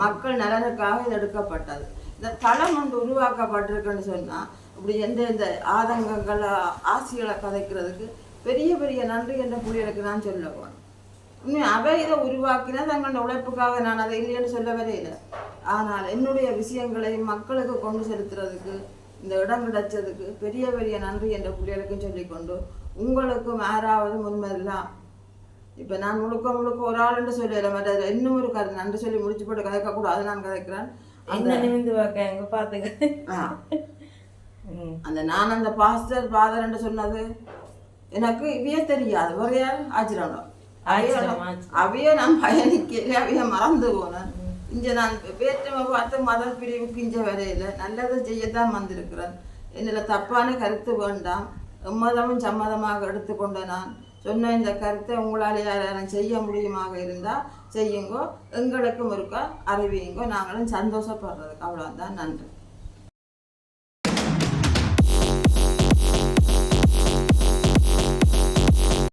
மக்கள் நலனுக்காக இது எடுக்கப்பட்டது. இந்த தளம் வந்து உருவாக்கப்பட்டிருக்குன்னு சொன்னால் இப்படி எந்த ஆதங்கங்களை ஆசைகளை கதைக்கிறதுக்கு பெரிய பெரிய நன்றி என்ற புள்ளிகளுக்கு நான் சொல்ல போனேன். இன்னும் அவை இதை உருவாக்கினா தங்களோட உழைப்புக்காக நான் அதை இல்லைன்னு சொல்ல வரையில்லை. ஆனால் என்னுடைய விஷயங்களை மக்களுக்கு கொண்டு செலுத்துறதுக்கு இந்த இடம் கிடைச்சதுக்கு பெரிய பெரிய நன்றி என்ற புள்ளிகளுக்கும் சொல்லிக்கொண்டு உங்களுக்கும் யாராவது முன்மதிலாம் இப்போ நான் முழுக்க ஒரு ஆளுன்னு சொல்லல, மற்ற இன்னும் ஒரு கதை நன்றி சொல்லி முடிச்சு போட்டு கதைக்கக்கூடாது. நான் கதைக்கிறேன் நான் அந்த பாஸ்டர் ஃபாதர்ன்னு சொன்னது எனக்கு இவையே தெரியாது, வேற யாரும் ஆச்சிரணும் அவையே நான் பயணிக்கல, அவைய மறந்து போனேன். இங்கே நான் வேற்றுமை பார்த்து மத பிரிவுக்கு இங்கே வரையில நல்லதை செய்யத்தான் வந்திருக்கிறேன். என்னில் தப்பான கருத்து வேண்டாம், எம்மதமும் சம்மதமாக எடுத்துக்கொண்ட நான் சொன்ன இந்த கருத்தை உங்களால் யாரும் செய்ய முடியுமாக இருந்தால் செய்யுங்கோ, எங்களுக்கும் இருக்கா அறிவியுங்கோ, நாங்களும் சந்தோஷப்படுறதுக்கு. அவ்வளோதான். நன்றி.